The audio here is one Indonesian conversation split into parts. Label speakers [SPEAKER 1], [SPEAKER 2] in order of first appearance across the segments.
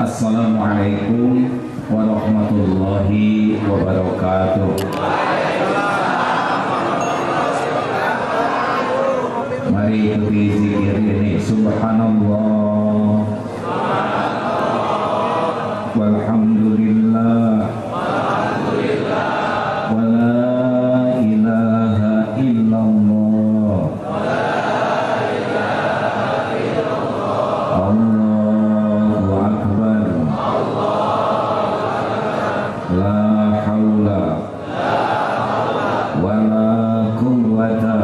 [SPEAKER 1] Assalamualaikum warahmatullahi wabarakatuh. Mari ikuti zikir ini. Subhanallah, walhamdulillah, wala ilaha illallah, Allahu akbar, la haula wala quwwata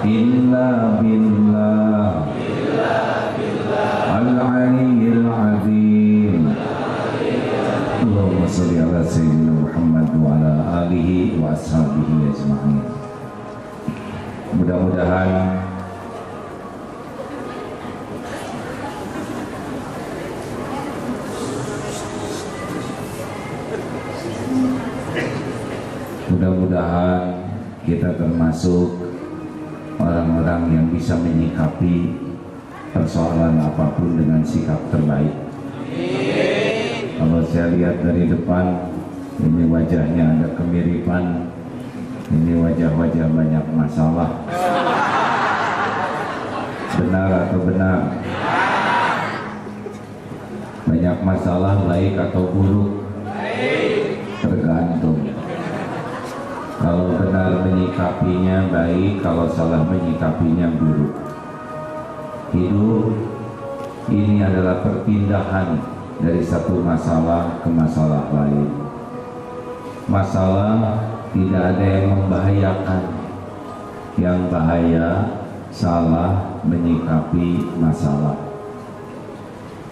[SPEAKER 1] illa billah al-aliyyil azim. Allahumma sholli ala sayyidina Muhammad wa ala alihi wa ashabihi ajma'in. Mudah-mudahan kita termasuk orang-orang yang bisa menyikapi persoalan apapun dengan sikap terbaik. Kalau saya lihat dari depan, ini wajahnya ada kemiripan, ini wajah-wajah banyak masalah. Benar atau benar? Banyak masalah, baik atau buruk? Tergantung. Kalau benar menyikapinya baik, kalau salah menyikapinya buruk. Hidup ini adalah perpindahan dari satu masalah ke masalah lain. Masalah tidak ada yang membahayakan. Yang bahaya salah menyikapi masalah.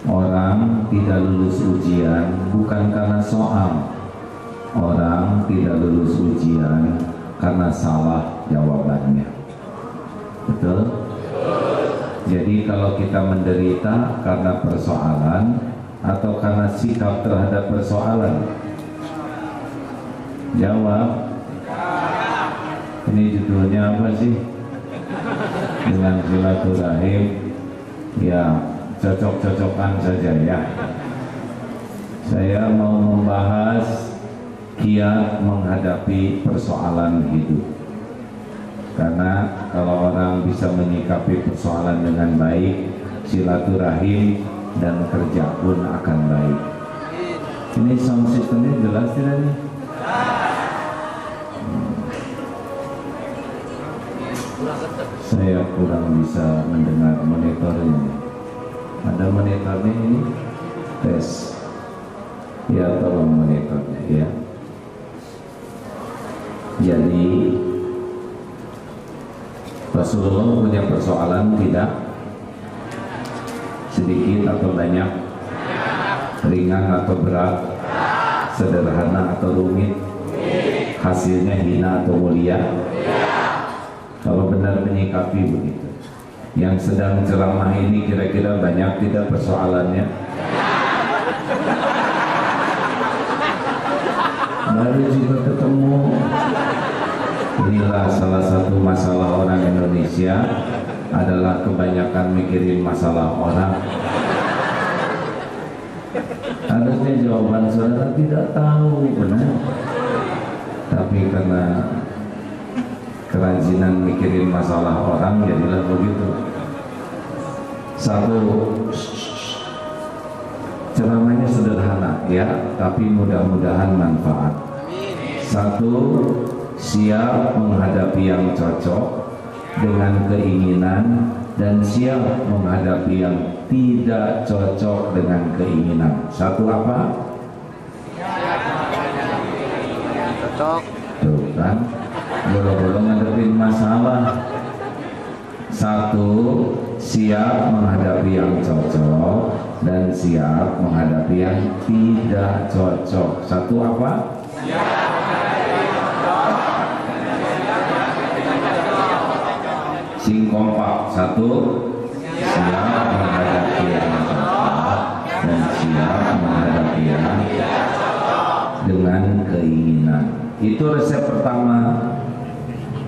[SPEAKER 1] Orang tidak lulus ujian bukan karena soal. Orang tidak lulus ujian karena salah jawabannya. Betul? Jadi kalau kita menderita karena persoalan atau karena sikap terhadap persoalan? Jawab. Ini judulnya apa sih? Dengan silaturahim. Ya, cocok-cocokan saja ya. Saya mau membahas kiat menghadapi persoalan hidup. Karena kalau orang bisa menyikapi persoalan dengan baik, silaturahim dan kerja pun akan baik. Ini sound systemnya jelas tidak nih? Saya kurang bisa mendengar monitornya. Ada monitornya ini? Tes. Ya, tolong monitornya ya. Jadi Rasulullah punya persoalan tidak? Sedikit atau banyak? Ringan atau berat? Sederhana atau rumit? Hasilnya hina atau mulia? Kalau benar menyikapi begitu. Yang sedang ceramah ini kira-kira banyak tidak persoalannya? Baru juga ketemu. Inilah salah satu masalah orang Indonesia, adalah kebanyakan mikirin masalah orang. Harusnya jawaban saudara tidak tahu, benar. Tapi karena kerajinan mikirin masalah orang, jadilah begitu. Satu, ceramahnya sederhana ya, tapi mudah-mudahan manfaat. Satu, siap menghadapi yang cocok dengan keinginan dan siap menghadapi yang tidak cocok dengan keinginan. Satu apa? Cocok. Tuh kan, boro-boro ngadepin masalah. Satu, siap menghadapi yang cocok dan siap menghadapi yang tidak cocok. Satu apa? Sing kompak. Satu, siap menghadapi yang cocok dan siap menghadapi yang dengan keinginan. Itu resep pertama.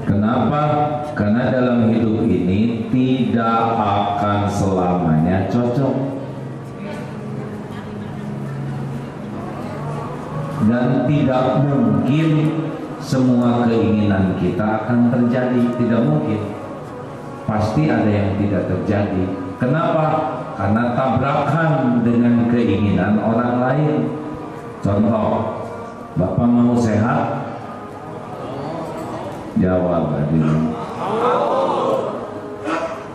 [SPEAKER 1] Kenapa? Karena dalam hidup ini tidak akan selamanya cocok. dan tidak mungkin semua keinginan kita akan terjadi, tidak mungkin. Pasti ada yang tidak terjadi. Kenapa? Karena tabrakan dengan keinginan orang lain. Contoh, Bapak mau sehat? Jawab hadirin.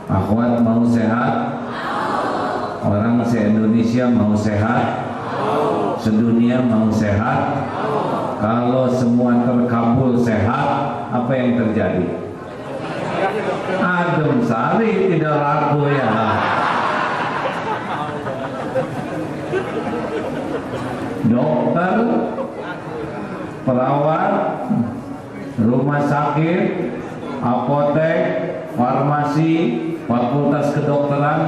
[SPEAKER 1] Akhwat mau sehat? Orang se-Indonesia mau sehat? Sedunia mau sehat? Kalau semua terkabul sehat, apa yang terjadi? Adem sari tidak laku ya. Dokter, perawat, rumah sakit, apotek, farmasi, fakultas kedokteran,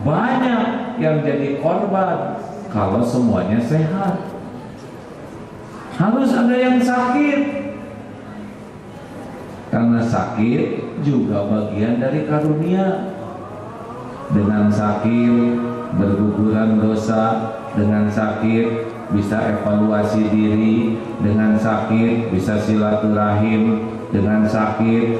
[SPEAKER 1] banyak yang jadi korban kalau semuanya sehat. Harus ada yang sakit, karena sakit juga bagian dari karunia. Dengan sakit berguguran dosa, dengan sakit bisa evaluasi diri, dengan sakit bisa silaturahim, dengan sakit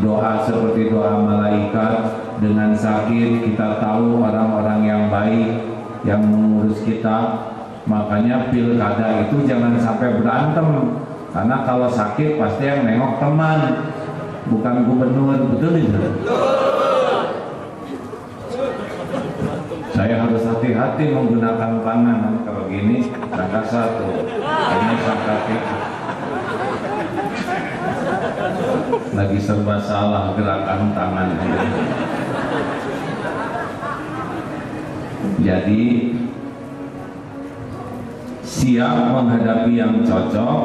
[SPEAKER 1] doa seperti doa malaikat, dengan sakit kita tahu orang-orang yang baik yang mengurus kita. Makanya pilkada itu jangan sampai berantem, karena kalau sakit pasti yang nengok teman, bukan gubernur. Betul tidak? Saya harus hati-hati menggunakan tangan. Kalau gini angka 1, ini angka 3. Lagi serba salah gerakan tangan. Jadi siap menghadapi yang cocok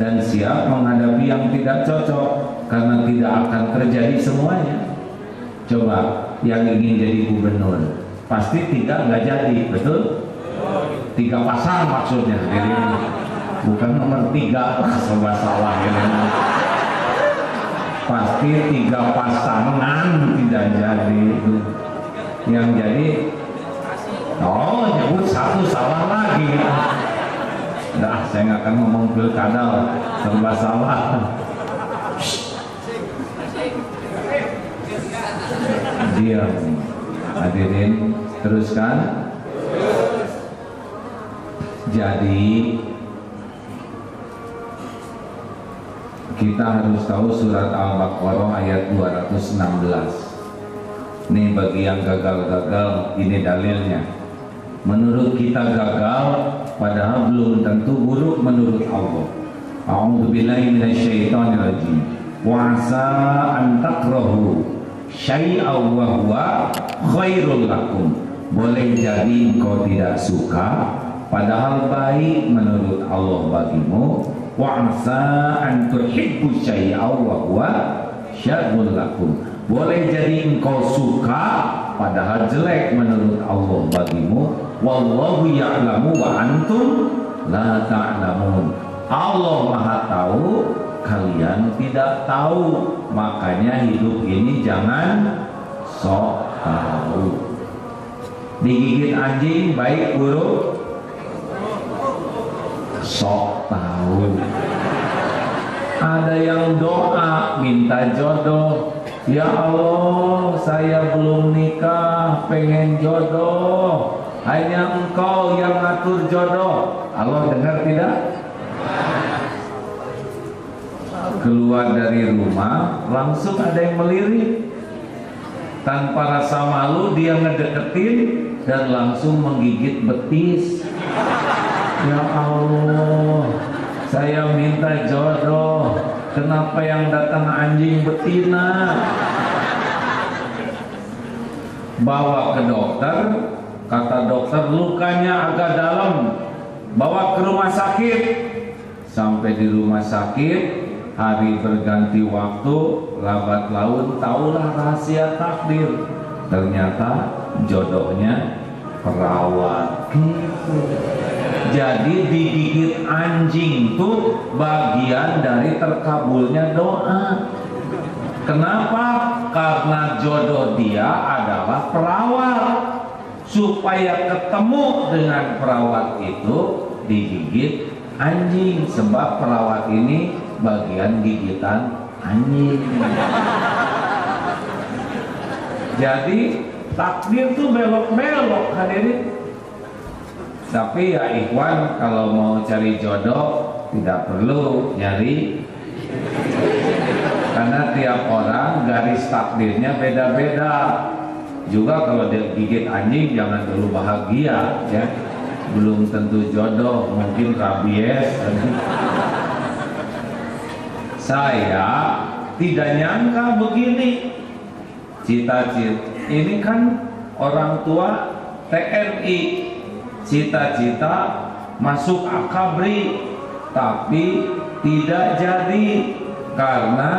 [SPEAKER 1] dan siap menghadapi yang tidak cocok, karena tidak akan terjadi semuanya. Coba yang ingin jadi gubernur, pasti 3 nggak jadi, betul? 3 pasang maksudnya, jadi bukan nomor 3 serba salah gitu. Pasti 3 pasangan tidak jadi. Yang jadi, oh nyebut 1 salah lagi. Nah, saya nggak akan ngomong pilkada, serba salah. Diam. Hadirin, teruskan. Jadi kita harus tahu surat Al-Baqarah ayat 216. Ini bagi yang gagal-gagal, ini dalilnya. Menurut kita gagal, padahal belum tentu buruk menurut Allah. A'udzubillahi minasyaitonirrajim. Wa 'asa an takrahu syai'an wa huwa khairul lakum. Boleh jadi engkau tidak suka, padahal baik menurut Allah bagimu. Wa 'asa an tuhibbu syai'an wa huwa syarrul lakum. Boleh jadi engkau suka, padahal jelek menurut Allah bagimu. Wallahu ya'lamu wa antum la ta'lamun. Allah Maha tahu, kalian tidak tahu. Makanya hidup ini jangan sok tahu. Digigit anjing baik buruk? Sok tahu. Ada yang doa minta jodoh, ya Allah saya belum nikah, pengen jodoh, hanya engkau yang ngatur jodoh. Allah dengar tidak? Keluar dari rumah langsung ada yang melirik, tanpa rasa malu dia ngedeketin dan langsung menggigit betis. Ya Allah, saya minta jodoh, kenapa yang datang anjing betina? Bawa ke dokter, kata dokter lukanya agak dalam, bawa ke rumah sakit. Sampai di rumah sakit, hari berganti waktu, lambat laun tahulah rahasia takdir. Ternyata jodohnya perawat. Jadi digigit anjing tuh bagian dari terkabulnya doa. Kenapa? Karena jodoh dia adalah perawat. Supaya ketemu dengan perawat itu digigit anjing, sebab perawat ini bagian gigitan anjing. Jadi takdir tuh belok-belok hadirin. Tapi ya ikhwan, kalau mau cari jodoh tidak perlu nyari, karena tiap orang garis takdirnya beda-beda. Juga kalau dia gigit anjing jangan dulu bahagia ya, belum tentu jodoh, mungkin rabies. Saya tidak nyangka begini, cita-cita ini kan orang tua TNI, cita-cita masuk akabri, tapi tidak jadi karena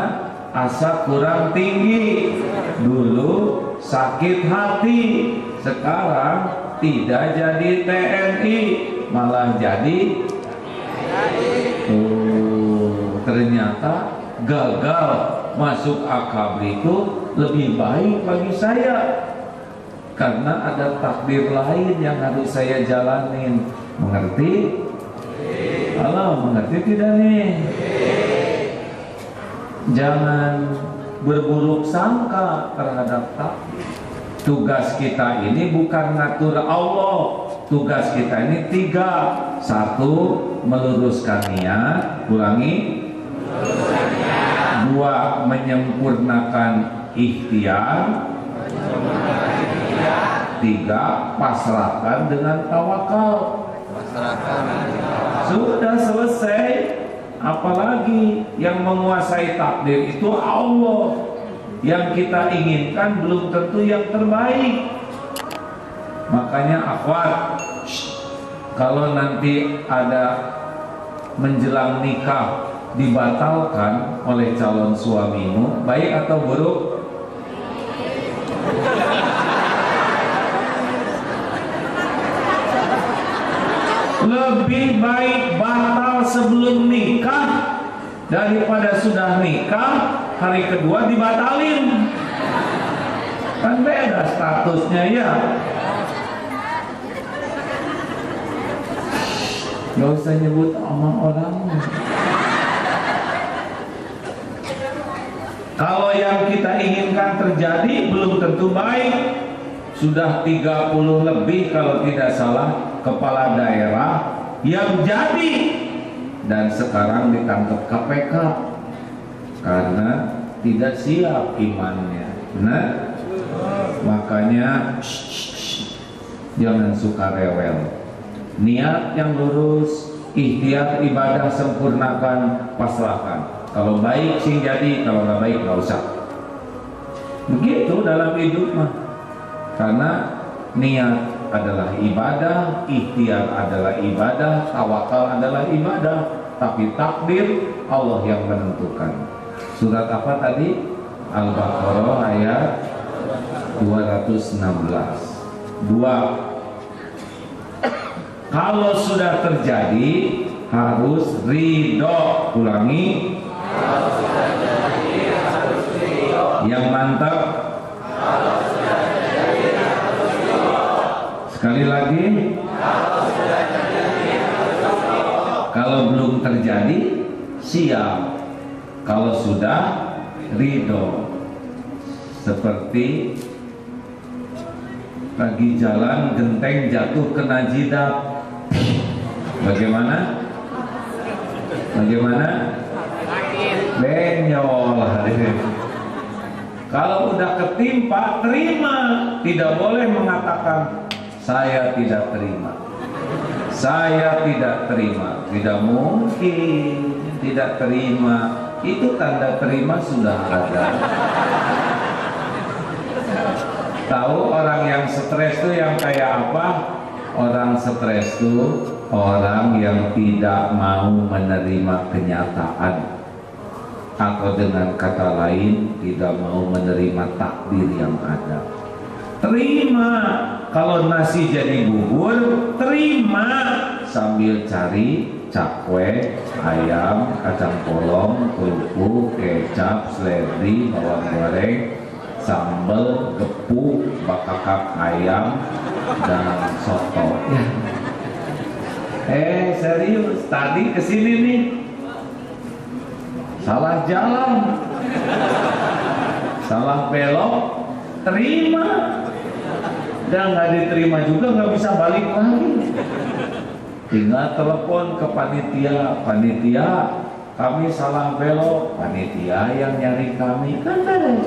[SPEAKER 1] asa kurang tinggi. Dulu sakit hati, sekarang tidak jadi TNI, malah jadi ternyata gagal masuk akabri itu lebih baik bagi saya, karena ada takdir lain yang harus saya jalanin. Mengerti? Halo, mengerti tidak nih? Jangan berburuk sangka terhadap takdir. Tugas kita ini bukan ngatur Allah. Tugas kita ini 3. 1. Meluruskan niat. Ulangi. 2. Menyempurnakan ikhtiar. 3. Pasrahkan dengan tawakal. Sudah selesai. Apalagi yang menguasai takdir itu Allah. Yang kita inginkan belum tentu yang terbaik. Makanya akhwat, kalau nanti ada menjelang nikah dibatalkan oleh calon suamimu, baik atau buruk? Lebih baik batal sebelum nikah daripada sudah nikah hari kedua dibatalin. Kan beda statusnya ya. Gak usah nyebut omong orang. Kalau yang kita inginkan terjadi belum tentu baik. Sudah 30 lebih kalau tidak salah kepala daerah yang jadi, dan sekarang ditangkap KPK karena tidak siap imannya. Benar? Makanya jangan suka rewel. Niat yang lurus, ikhtiar ibadah sempurnakan, pasrahkan. Kalau baik sing jadi, kalau nggak baik nggak usah. Begitu dalam hidup mah. Karena niat adalah ibadah, ikhtiar adalah ibadah, tawakal adalah ibadah. Tapi takdir Allah yang menentukan. Surat apa tadi? Al-Baqarah ayat 216. 2. Kalau sudah terjadi harus ridho. Ulangi. Kalau sudah terjadi harus ridho. Yang mantap. Kalau sudah terjadi harus ridho. Sekali lagi. Kalau sudah terjadi harus ridho. Kalau belum terjadi siap. Kalau sudah ridho. Seperti lagi jalan genteng jatuh kena jidat. Bagaimana? Bagaimana? Benyol. Kalau udah ketimpa, terima. Tidak boleh mengatakan saya tidak terima. Saya tidak terima. Tidak mungkin tidak terima. Itu tanda terima sudah ada. Tahu orang yang stres itu yang kayak apa? Orang stres itu orang yang tidak mau menerima kenyataan, atau dengan kata lain tidak mau menerima takdir yang ada. Terima kalau nasi jadi bubur, terima sambil cari cakwe, ayam, kacang polong, kerupuk, kecap, seledri, bawang goreng, sambal, gepuk, bakakak ayam, dan soto. Ya. Serius, tadi kesini nih salah jalan, salah belok, terima, dan nggak diterima juga nggak bisa balik lagi. Tinggal telepon ke panitia, panitia kami salah belok, panitia yang nyari kami, kan beres.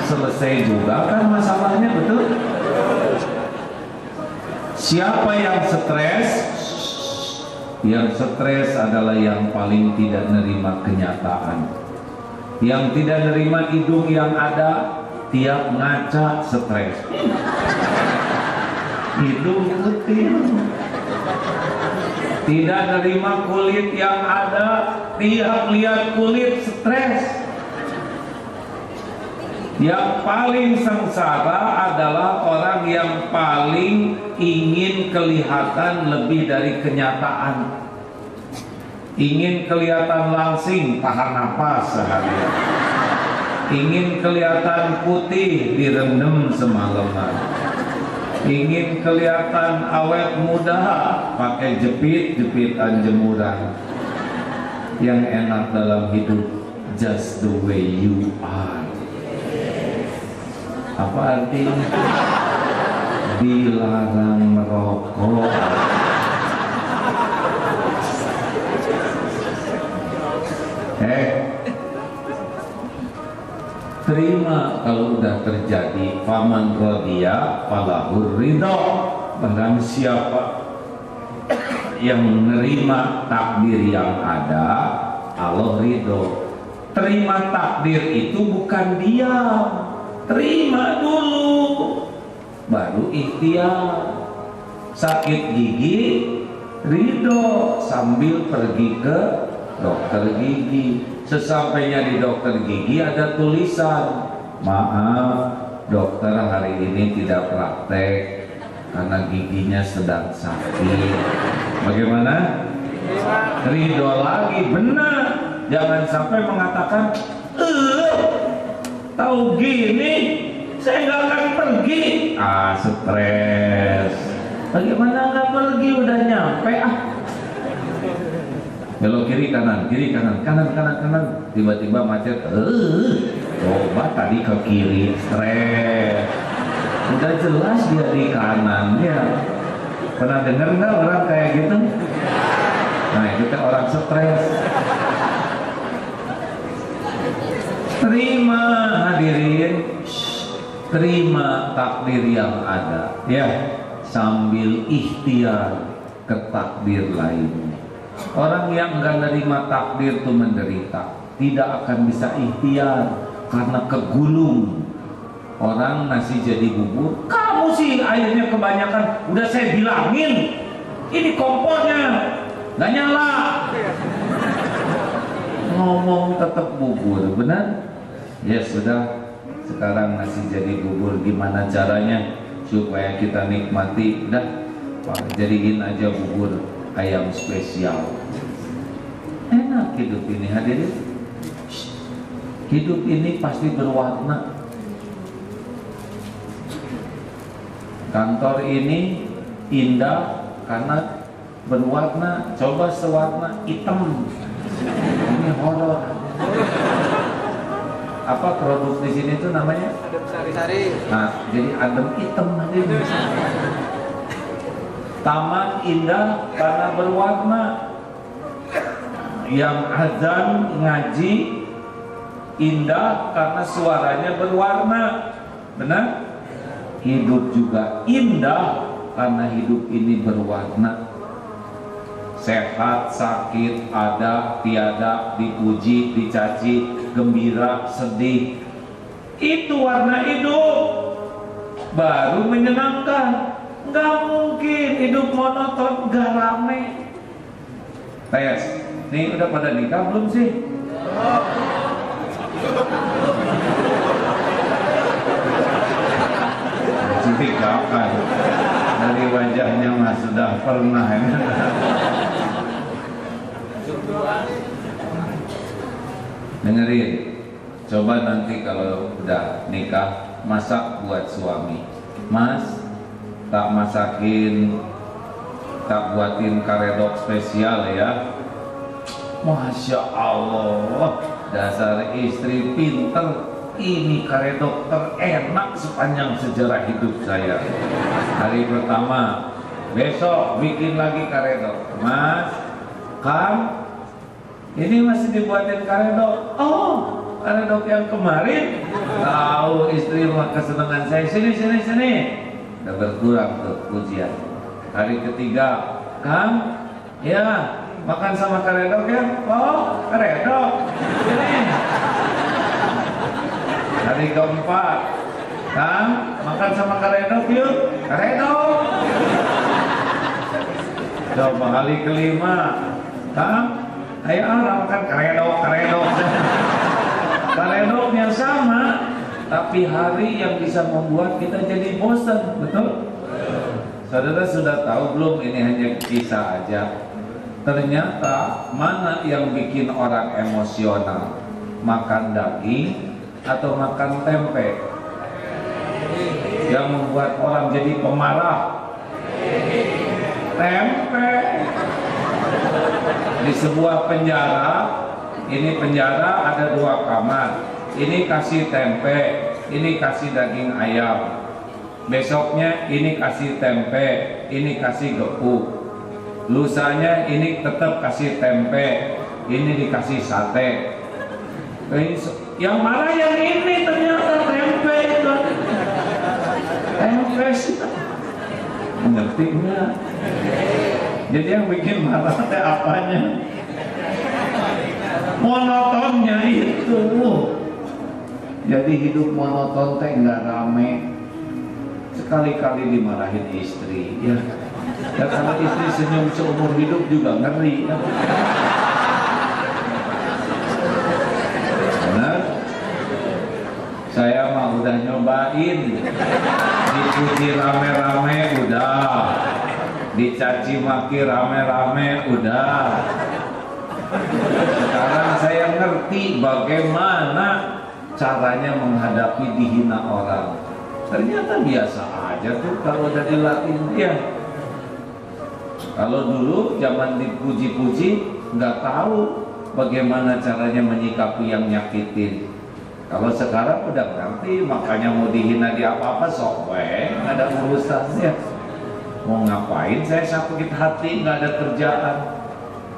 [SPEAKER 1] Selesai juga kan masalahnya, betul? Siapa yang stres? Yang stres adalah yang paling tidak nerima kenyataan, yang tidak nerima hidung yang ada, tiap ngaca stres. Hidung putih. Tidak nerima kulit yang ada, tiap lihat kulit stres. Yang paling sengsara adalah orang yang paling ingin kelihatan lebih dari kenyataan. Ingin kelihatan langsing, tahan napas seharian. Ingin kelihatan putih, direndam semalaman. Ingin kelihatan awet muda, pakai jepit-jepitan jemuran. Yang enak dalam hidup, just the way you are. Apa artinya? Dilarang merokok. Terima kalau udah terjadi. Faman rodiya falahur ridho. Barang siapa yang menerima takdir yang ada, Allah ridho. Terima takdir itu bukan diam, terima dulu baru ikhtiar. Sakit gigi ridho sambil pergi ke dokter gigi. Sesampainya di dokter gigi ada tulisan, maaf dokter hari ini tidak praktek karena giginya sedang sakit. Bagaimana? Ridho lagi, benar. Jangan sampai mengatakan tahu gini saya nggak akan pergi. Stres. Bagaimana nggak pergi, udah nyampe belok kiri kanan, kanan, tiba-tiba macet. Coba tadi ke kiri, stres. Udah jelas dia di kanan ya. Pernah dengar nggak orang kayak gitu? Nah itu kan orang stres. Terima hadirin, terima takdir yang ada ya, sambil ikhtiar ke takdir lainnya. Orang yang enggak nerima takdir itu menderita, tidak akan bisa ikhtiar karena kegulung. Orang nasi jadi bubur, kamu sih airnya kebanyakan, udah saya bilangin ini kompornya nggak nyala. Ngomong tetap bubur, benar? Ya sudah, sekarang nasi jadi bubur, gimana caranya supaya kita nikmati? Dah, jadiin aja bubur ayam spesial. Enak hidup ini hadirin. Hidup ini pasti berwarna. Kantor ini indah karena berwarna. Coba sewarna hitam, ini horor. Apa produk di sini tuh namanya? Adem sari-sari. Nah, jadi adem hitam hadirin. Taman indah karena berwarna. Yang azan ngaji indah karena suaranya berwarna. Benar? Hidup juga indah karena hidup ini berwarna. Sehat, sakit, ada, tiada, dipuji, dicaci, gembira, sedih. Itu warna hidup. Baru menyenangkan. Nggak mungkin hidup monoton, nggak rame. Tes, nih udah pada nikah belum sih? Kapan? Dari wajahnya mas sudah pernah. Dengerin, coba nanti kalau udah nikah masak buat suami. Mas, tak masakin tak buatin karedok spesial ya. Masya Allah, dasar istri pinter. Ini karedok terenak sepanjang sejarah hidup saya. Hari pertama, besok bikin lagi karedok. Mas, Kang, ini masih dibuatin karedok. Oh, karedok yang kemarin. Tahu istri mah kesenangan saya. Sini. Udah berkurang tuh pujian. Hari ketiga, Kang, ya makan sama karedok ya. Oh, karedok. Sini. Hari keempat, Kang, makan sama karedok yuk. Karedok. Coba hari kelima, Kang, ayo makan karedok. Karedoknya sama, tapi hari yang bisa membuat kita jadi bosan, betul? Saudara sudah tahu belum, ini hanya kisah aja. Ternyata mana yang bikin orang emosional? Makan daging atau makan tempe? Yang membuat orang jadi pemarah? Tempe. Di sebuah penjara, ini penjara ada 2 kamar. Ini kasih tempe, ini kasih daging ayam. Besoknya ini kasih tempe, ini kasih gepuk. Lusanya ini tetap kasih tempe, ini dikasih sate. Yang marah yang ini ternyata tempe itu. Tempe sih. Ngerti nggak? Jadi yang bikin marah teh apanya? Monotonnya itu. Jadi hidup monoton teh nggak rame. Sekali-kali dimarahin istri, ya. Ya kalau istri senyum seumur hidup juga ngeri. Ya. Saya mah udah nyobain, dipuji rame-rame udah, dicaci maki rame-rame udah. Sekarang saya ngerti bagaimana caranya menghadapi dihina orang. Ternyata biasa aja tuh kalau udah dilatih ya. Kalau dulu zaman dipuji-puji nggak tahu bagaimana caranya menyikapi yang nyakitin. Kalau sekarang udah ngerti, makanya mau dihina di apa-apa sok we, nggak ada urusannya. Mau ngapain saya sakit hati, nggak ada kerjaan.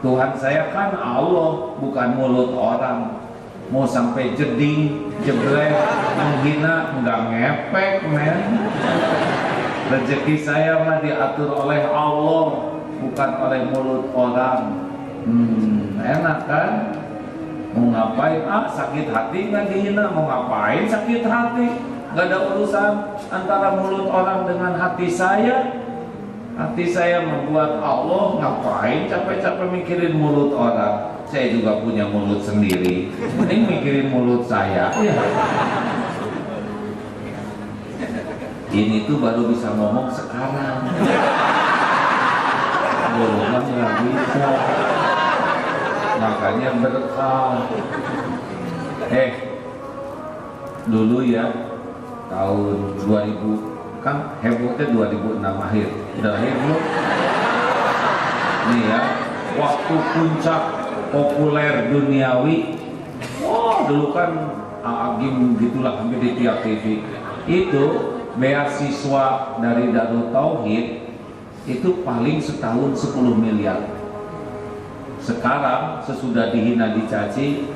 [SPEAKER 1] Tuhan saya kan Allah, bukan mulut orang. Mau sampai jeding, jeblek, menghina, nggak ngepek men. Rezeki saya mah diatur oleh Allah, bukan oleh mulut orang. Enak kan? Mau ngapain? Sakit hati nggak dihina. Mau ngapain sakit hati? Nggak ada urusan antara mulut orang dengan hati saya. Hati saya membuat Allah, ngapain capek-capek mikirin mulut orang? Saya juga punya mulut sendiri. Mending mikirin mulut saya. Ya. Ini tuh baru bisa ngomong sekarang. Dulu kan nggak bisa. Makanya berkah. Dulu ya tahun 2000 kan hebohnya 2006 akhir. Udah lahir belum? Nih ya, waktu puncak populer duniawi. Dulu kan agim gitulah hampir di tiap TV. Itu beasiswa dari Darut Tauhid itu paling setahun 10 miliar. Sekarang sesudah dihina dicaci,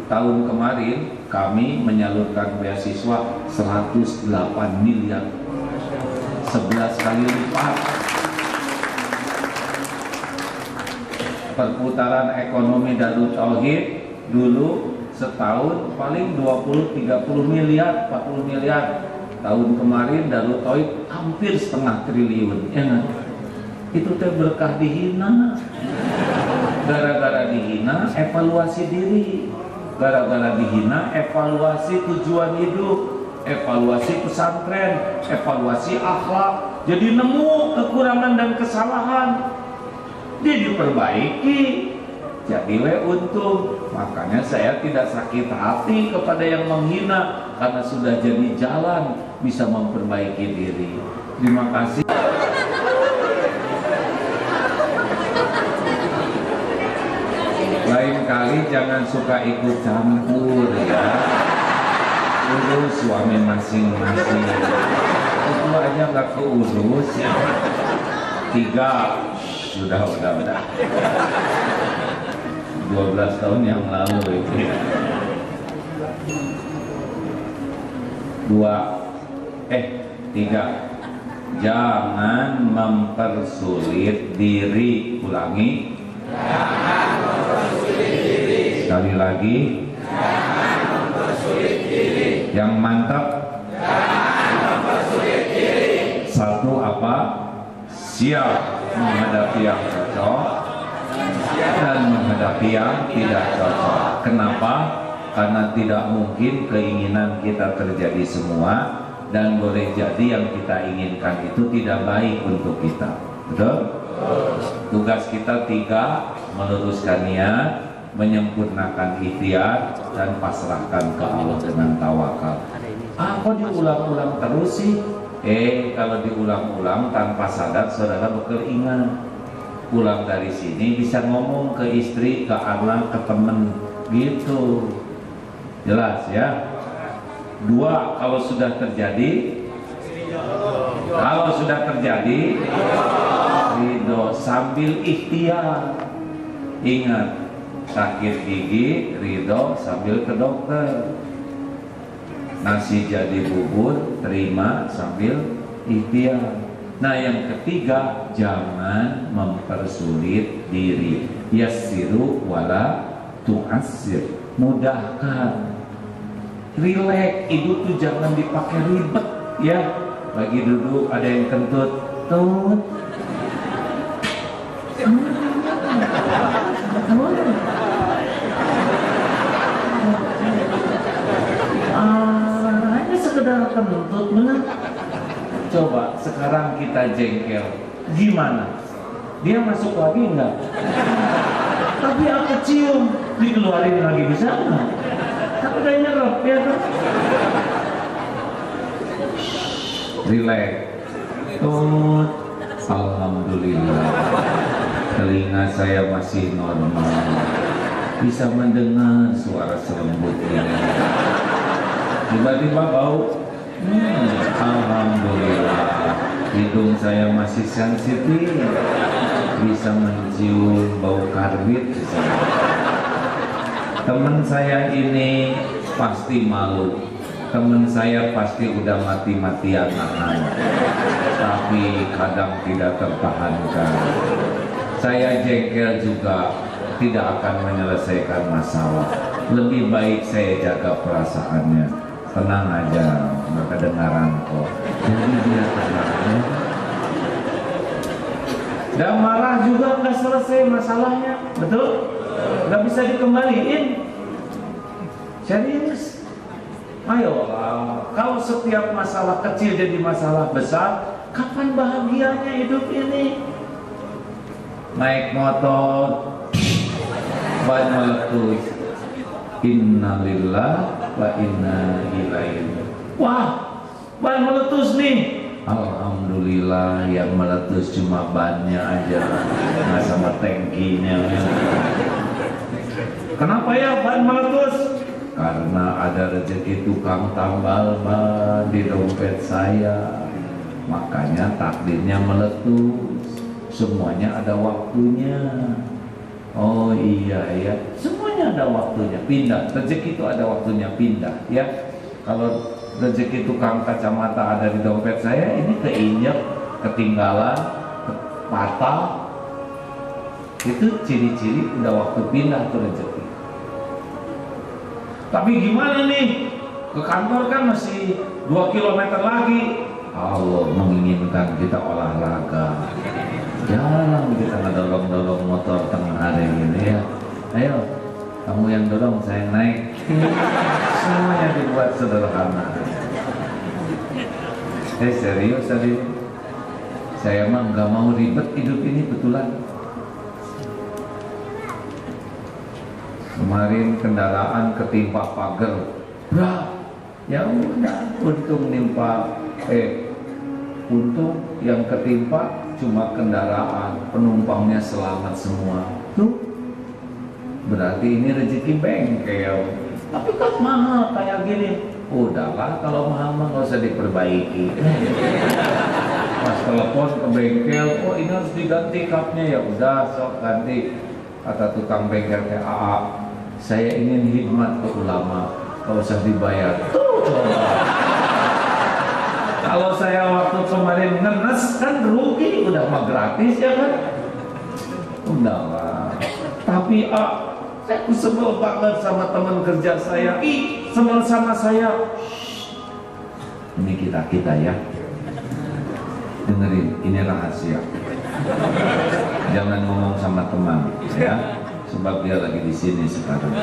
[SPEAKER 1] tahun kemarin kami menyalurkan beasiswa 108 miliar, 11 kali lipat. Perputaran ekonomi Darut Tauhid dulu setahun paling 20-30 miliar, 40 miliar. Tahun kemarin Darut Tauhid hampir setengah triliun, ya kan? Itu teh berkah dihina. Gara-gara dihina, evaluasi diri. Gara-gara dihina, evaluasi tujuan hidup, evaluasi pesantren, evaluasi akhlak. Jadi nemu kekurangan dan kesalahan, dia diperbaiki. Jadi untung. Makanya saya tidak sakit hati kepada yang menghina, karena sudah jadi jalan bisa memperbaiki diri. Terima kasih. kali jangan suka ikut campur ya. Urus suami masing-masing. Itu aja nggak keurus ya. 3 sudah 12 tahun yang lalu itu ya. 3 jangan mempersulit diri. Ulangi, jangan mempersulit diri. Sekali lagi, jangan mempersulit diri. Yang mantap, jangan mempersulit diri. 1 apa? Siap menghadapi yang cocok dan menghadapi yang tidak cocok. Kenapa? Karena tidak mungkin keinginan kita terjadi semua, dan boleh jadi yang kita inginkan itu tidak baik untuk kita. Betul? Tugas kita 3, meluruskan niat, menyempurnakan ikhtiar, dan pasrahkan ke Allah dengan tawakal. Kok diulang-ulang terus sih? Kalau diulang-ulang tanpa sadar, saudara bakal ingat. Pulang dari sini bisa ngomong ke istri, ke anak, ke temen gitu. Jelas ya? 2, kalau sudah terjadi ridho sambil ikhtiar. Ingat, sakit gigi ridho sambil ke dokter. Nasi jadi bubur terima sambil ikhtiar. Nah, yang ketiga, jangan mempersulit diri. Yassiru wala tu'assir. Mudahkan. Relax, hidup tuh jangan dipakai ribet ya. Lagi duduk ada yang kentut, tut. Ini sekedar kentut bener. Coba sekarang kita jengkel, gimana? Dia masuk lagi enggak? Tapi aku cium, dikeluarin lagi bisa enggak? Tapi udah nyerap ya kan? Relax. Tut. Alhamdulillah. Telinga saya masih normal. Bisa mendengar suara selembut ini. Tiba-tiba bau. Alhamdulillah. Hidung saya masih sensitif. Bisa mencium bau karbit. Teman saya ini pasti malu. Teman saya pasti udah mati-matian nahan, tapi kadang tidak tertahankan. Saya jengkel juga tidak akan menyelesaikan masalah. Lebih baik saya jaga perasaannya. Tenang aja, nggak kedengaran kok. Jadi dia tenang ya. Dan marah juga nggak selesai masalahnya, betul? Nggak bisa dikembaliin. Serius. Ayolah, kalau setiap masalah kecil jadi masalah besar, kapan bahagianya hidup ini? Naik motor, ban meletus, innalillah wa inna ilaihi. Wah, ban meletus nih. Alhamdulillah, yang meletus cuma bannya aja, nggak sama tangkinya. Kenapa ya ban meletus? Karena ada rezeki tukang tambal ban di dompet saya. Makanya takdirnya meletus. Semuanya ada waktunya. Oh iya ya, semuanya ada waktunya. Pindah, rezeki itu ada waktunya pindah ya. Kalau rezeki tukang kacamata ada di dompet saya, ini keinjak, ketinggalan, patah. Itu ciri-ciri udah waktu pindah tuh rezeki. Tapi gimana nih? Ke kantor kan masih 2 kilometer lagi. Allah menginginkan kita olahraga. Jarang kita ngedorong-dorong motor tengah hari gini ya. Ayo, kamu yang dorong, saya naik. Semuanya dibuat sederhana. Serius tadi. Saya emang gak mau ribet hidup ini betulan. Kemarin kendaraan ketimpa pagar, ya udah, untung yang ketimpa cuma kendaraan, penumpangnya selamat semua. Tuh, berarti ini rezeki bengkel. Tapi kan mahal kayak gini. Udahlah, kalau mahal mah nggak usah diperbaiki. Pas telepon ke bengkel, oh ini harus diganti kapnya, ya udah sok ganti. Kata tukang bengkel kayak saya ingin khidmat ke ulama, nggak usah dibayar. Tuh coba. Kalau saya waktu kemarin ngenes kan rugi, udah mah gratis ya kan. Udahlah. Tapi saya sebel banget sama teman kerja saya. Sebel sama saya. Ini kita ya. Dengerin, ini rahasia. Jangan ngomong sama teman, ya, sebab dia lagi di sini sekarang.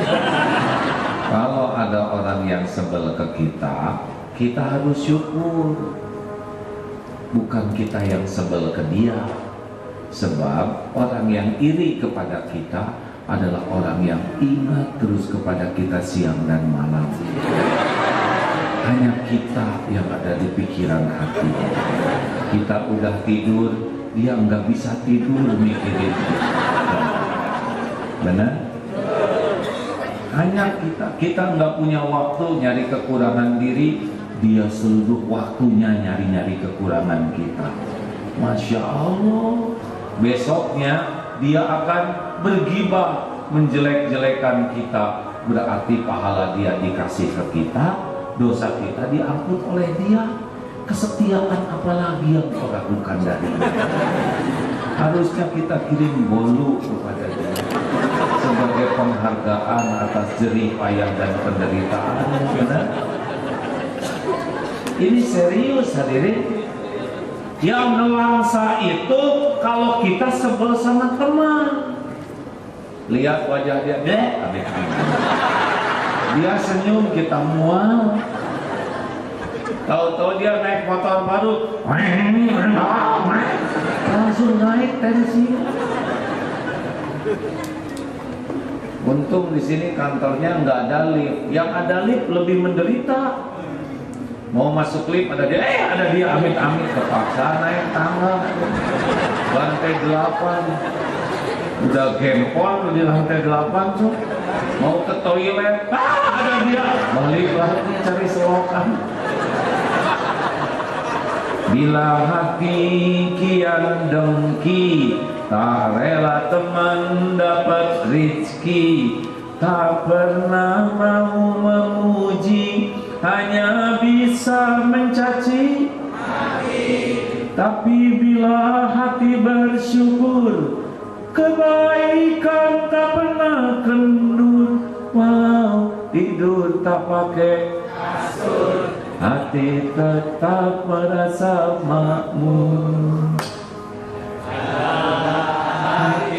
[SPEAKER 1] Kalau ada orang yang sebel ke kita, kita harus syukur. Bukan kita yang sebel ke dia. Sebab orang yang iri kepada kita adalah orang yang ingat terus kepada kita siang dan malam. Hanya kita yang ada di pikiran hati. Kita udah tidur, dia nggak bisa tidur mikirin kita. Benar? Hanya kita nggak punya waktu nyari kekurangan diri, dia seluruh waktunya nyari-nyari kekurangan kita. Masya Allah. Besoknya dia akan bergibah, menjelek-jelekan kita. Berarti pahala dia dikasih ke kita, dosa kita diampun oleh dia. Kesetiaan apalagi yang kau lakukan dari dia? Harusnya kita kirim bolu kepada dia sebagai penghargaan atas jerih payah dan penderitaan. Benar? Ini serius hadirin. Yang nelangsa itu kalau kita sebel sama teman. Lihat wajah dia, dia senyum, kita mual. Tahu-tahu dia naik motor baru, langsung naik tensi. Untung di sini kantornya nggak ada lift. Yang ada lift lebih menderita. Mau masuk lift ada dia, ada dia, amit-amit terpaksa naik tangga. Lantai 8. Udah gempol di lantai 8 tuh. Mau ke toilet, ada dia. Balik lagi cari selokan. Bila hati kian dengki, tak rela teman dapat rizki, tak pernah mau memuji, hanya bisa mencaci. Tapi bila hati bersyukur, kebaikan tak pernah kendur. Wow, tidur tak pakai kasur, hati tetap merasa makmur.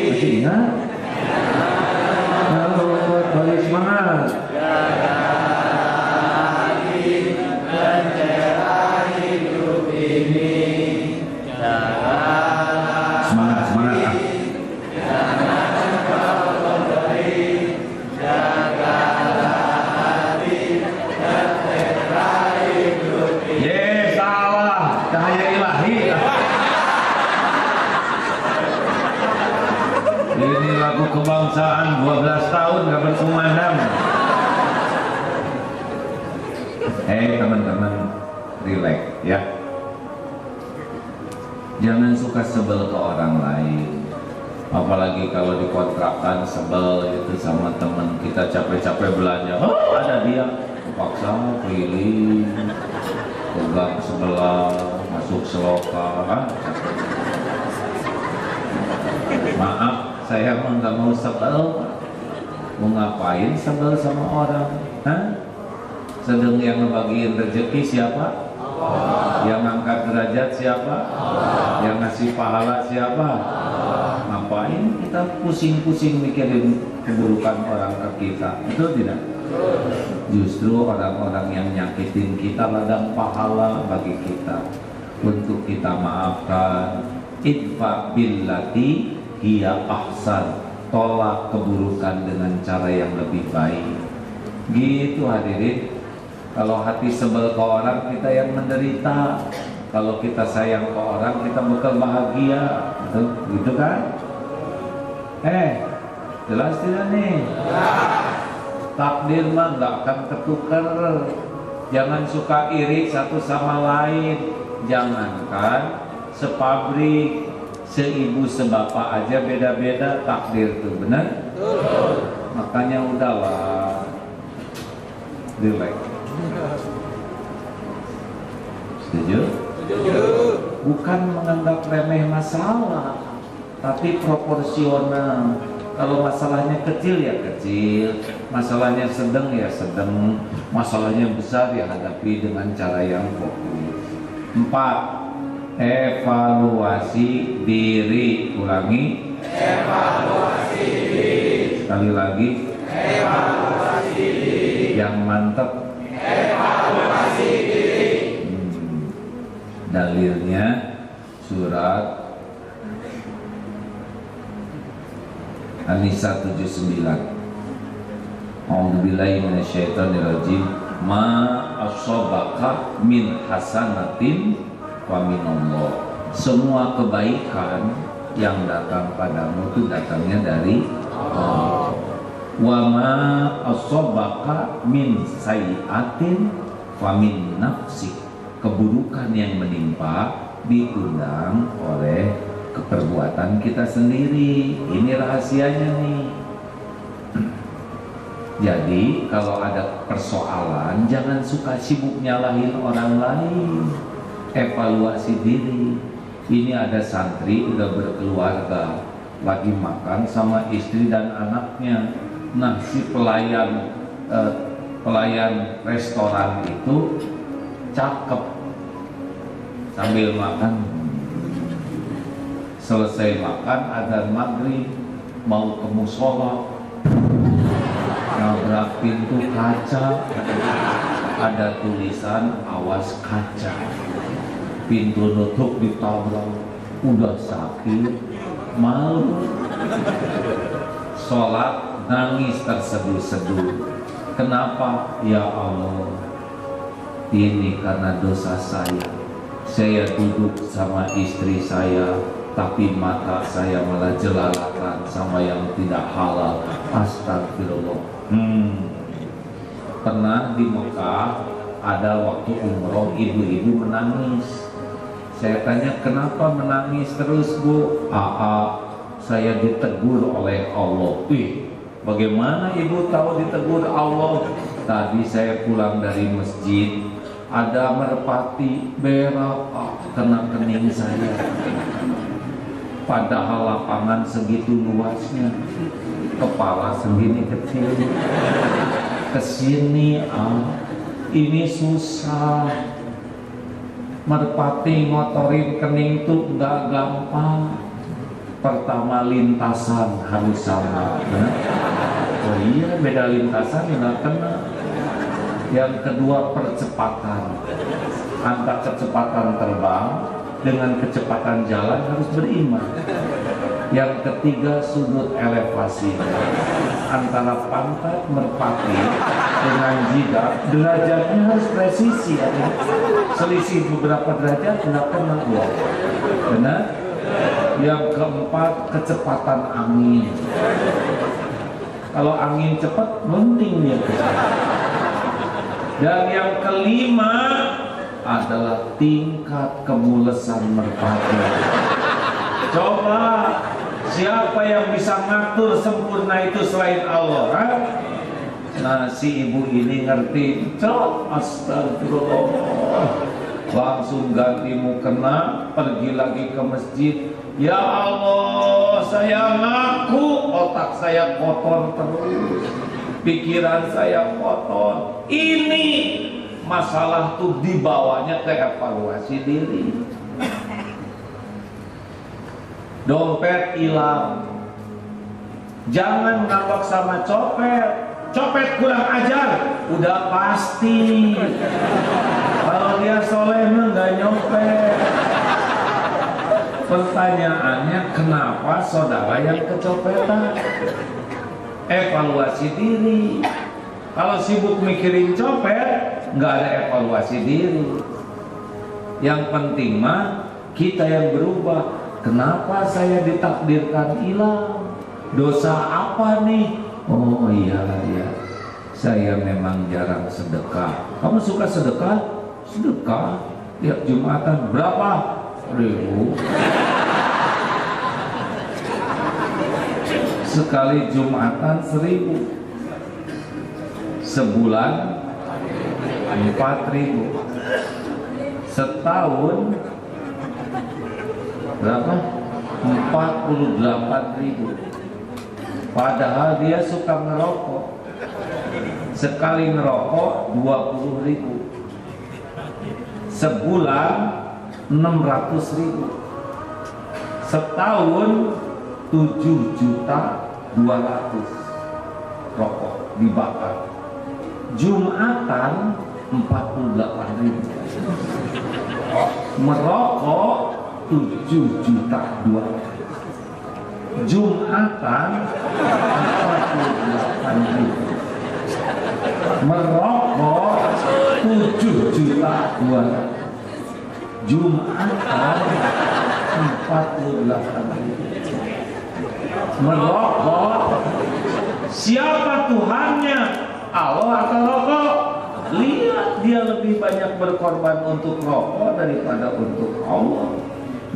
[SPEAKER 1] Masih ingat? Kalau buat balik semangat. Kebangsaan 12 tahun gak berkumandang. Teman-teman, relax ya. Jangan suka sebel ke orang lain. Apalagi kalau dikontrakan sebel itu sama teman kita, capek-capek belanja. Ada dia paksa keliling ke gang sebelah, masuk selokan. Maaf, saya mah nggak mau sebel. Mau ngapain sebel sama orang? Sedang yang ngebagiin rezeki siapa? Allah. Yang ngangkat derajat siapa? Allah. Yang ngasih pahala siapa? Allah. Ngapain kita pusing-pusing mikirin keburukan orang ke kita? Betul tidak? Justru orang-orang yang nyakitin kita ladang pahala bagi kita untuk kita maafkan. Idfa billati hiya ahsan, tolak keburukan dengan cara yang lebih baik. Gitu hadirin. Kalau hati sebel ke orang, kita yang menderita. Kalau kita sayang ke orang, kita bakal bahagia. Gitu kan? Jelas tidak nih? Takdir mah nggak akan ketukar. Jangan suka iri satu sama lain. Jangankan sepabrik, seibu sebapak aja beda-beda takdir tuh, benar? Makanya udahlah, relax. Setuju? Bukan menganggap remeh masalah, tapi proporsional. Kalau masalahnya kecil ya kecil, masalahnya sedang ya sedang, masalahnya besar ya hadapi dengan cara yang fokus. 4. Evaluasi diri. Ulangi. Evaluasi diri. Sekali lagi. Evaluasi diri. Yang mantap. Evaluasi diri. Dalilnya surat An-Nisa 79. A'udzubillahi minasyaitonirrajim. Ma ashabaka min hasanatin wa minallah. Semua kebaikan yang datang padamu itu datangnya dari Allah. Wa ma ashabaka min sayiatin wa min nafsik. Keburukan yang menimpa diundang oleh keperbuatan kita sendiri. Ini rahasianya nih. Jadi kalau ada persoalan, jangan suka sibuk nyalahin orang lain. Evaluasi diri. Ini ada santri udah berkeluarga, lagi makan sama istri dan anaknya. Nah, si pelayan restoran itu cakep, sambil makan. Selesai makan, adzan maghrib, mau ke musola, nabrak pintu kaca, ada tulisan awas kaca. Pintu nutup ditabrak, udah sakit, malu. Sholat nangis terseduh-seduh. Kenapa? Ya Allah, ini karena dosa saya. Saya duduk sama istri saya, tapi mata saya malah jelalatan sama yang tidak halal. Astagfirullah. Pernah di Mekah ada waktu umroh, ibu-ibu menangis. Saya tanya, kenapa menangis terus, Bu? Saya ditegur oleh Allah. Bagaimana ibu tahu ditegur Allah? Tadi saya pulang dari masjid, ada merpati berak kena kening saya. Padahal lapangan segitu luasnya, kepala segini kecil. Kesini ini susah. Merpati ngotorin kening tuh nggak gampang. Pertama lintasan harus sama. Oh iya, beda lintasan nggak kena. Yang kedua percepatan. Angka kecepatan terbang dengan kecepatan jalan harus berimbang. Yang ketiga sudut elevasi antara pantat merpati dengan jidat, derajatnya harus presisi. Selisih beberapa derajat tidak pernah dua. Benar? Yang keempat kecepatan angin. Kalau angin cepat mending dia. Dan yang kelima adalah tingkat kemulesan merpati. Coba siapa yang bisa ngatur sempurna itu selain Allah? Nah, si ibu ini ngerti. Astagfirullah. Langsung ganti mukena, pergi lagi ke masjid. Ya Allah, saya ngaku otak saya kotor terus, pikiran saya kotor. Ini masalah tuh dibawanya ke evaluasi diri. Dompet hilang, jangan ngambek sama copet. Copet kurang ajar, udah pasti. Kalau dia soleh mah nggak nyopet. Pertanyaannya, kenapa saudara yang kecopetan? Evaluasi diri. Kalau sibuk mikirin copet, nggak ada evaluasi diri. Yang penting mah kita yang berubah. Kenapa saya ditakdirkan hilang? Dosa apa nih? Oh iya, saya memang jarang sedekah. Kamu suka sedekah? Sedekah tiap Jumatan. Berapa? 1.000. Sekali Jumatan 1.000. Sebulan 4.000. Setahun berapa? 48.000. Padahal dia suka ngerokok. Sekali ngerokok 20.000. Sebulan 600.000. Setahun 7.200.000 rokok dibakar. Jumatan 48.000. Merokok 7.200.000. Jumatan 48.000. Merokok 7.200.000. Jumatan 48.000. Merokok, siapa Tuhannya? Allah atau rokok? Lihat, dia lebih banyak berkorban untuk rokok daripada untuk Allah.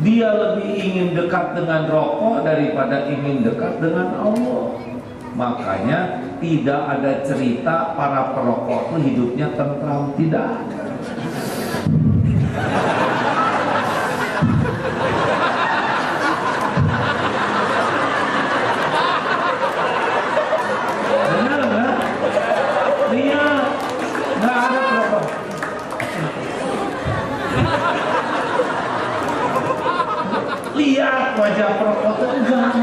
[SPEAKER 1] Dia lebih ingin dekat dengan rokok daripada ingin dekat dengan Allah. Makanya tidak ada cerita para perokok itu hidupnya tentram, tidak ada. Benar nggak? Lihat, nggak ada perokok. Lihat wajah perokok itu enggak.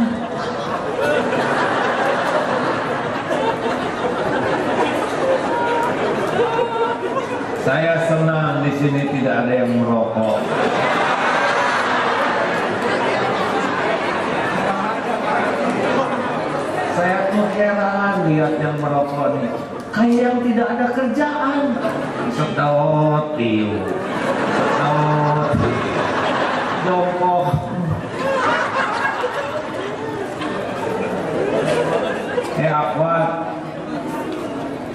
[SPEAKER 1] Saya senang di sini tidak ada yang merokok. Saya tuh heran lihat yang merokok nih, kayak yang tidak ada kerjaan. Sedot, tiup, sedot, jongkok. Akhwat,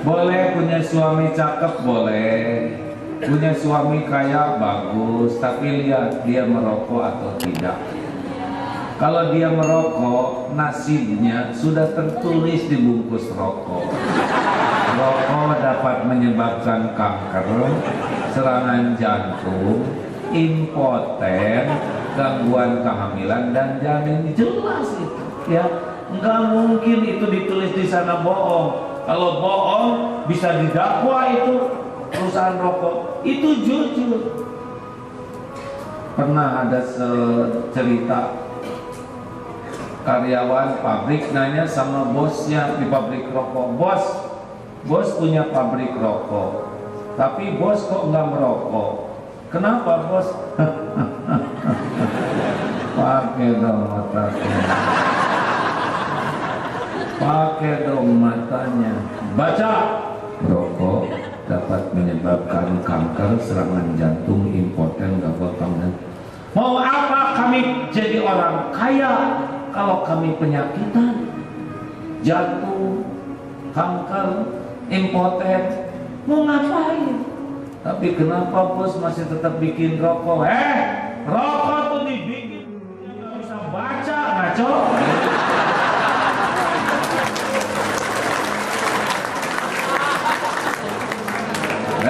[SPEAKER 1] boleh punya suami cakep, boleh punya suami kaya, bagus, tapi lihat dia merokok atau tidak. Kalau dia merokok, nasibnya sudah tertulis di bungkus rokok. Rokok dapat menyebabkan kanker, serangan jantung, impoten, gangguan kehamilan dan janin. Jelas itu, ya. Nggak mungkin itu ditulis di sana bohong. Kalau bohong bisa didakwa itu perusahaan rokok. Itu jujur. Pernah ada cerita karyawan pabrik nanya sama bosnya di pabrik rokok, bos punya pabrik rokok, tapi bos kok nggak merokok? Kenapa bos? Pakai dong matanya, pakai dong matanya. Baca, rokok dapat menyebabkan kanker, serangan jantung, impoten, gangguan kehamilan. Mau apa kami jadi orang kaya kalau kami penyakitan, jantung, kanker, impoten? Mau ngapain? Tapi kenapa bos masih tetap bikin rokok? Rokok tuh dibikin nggak bisa baca, ngaco.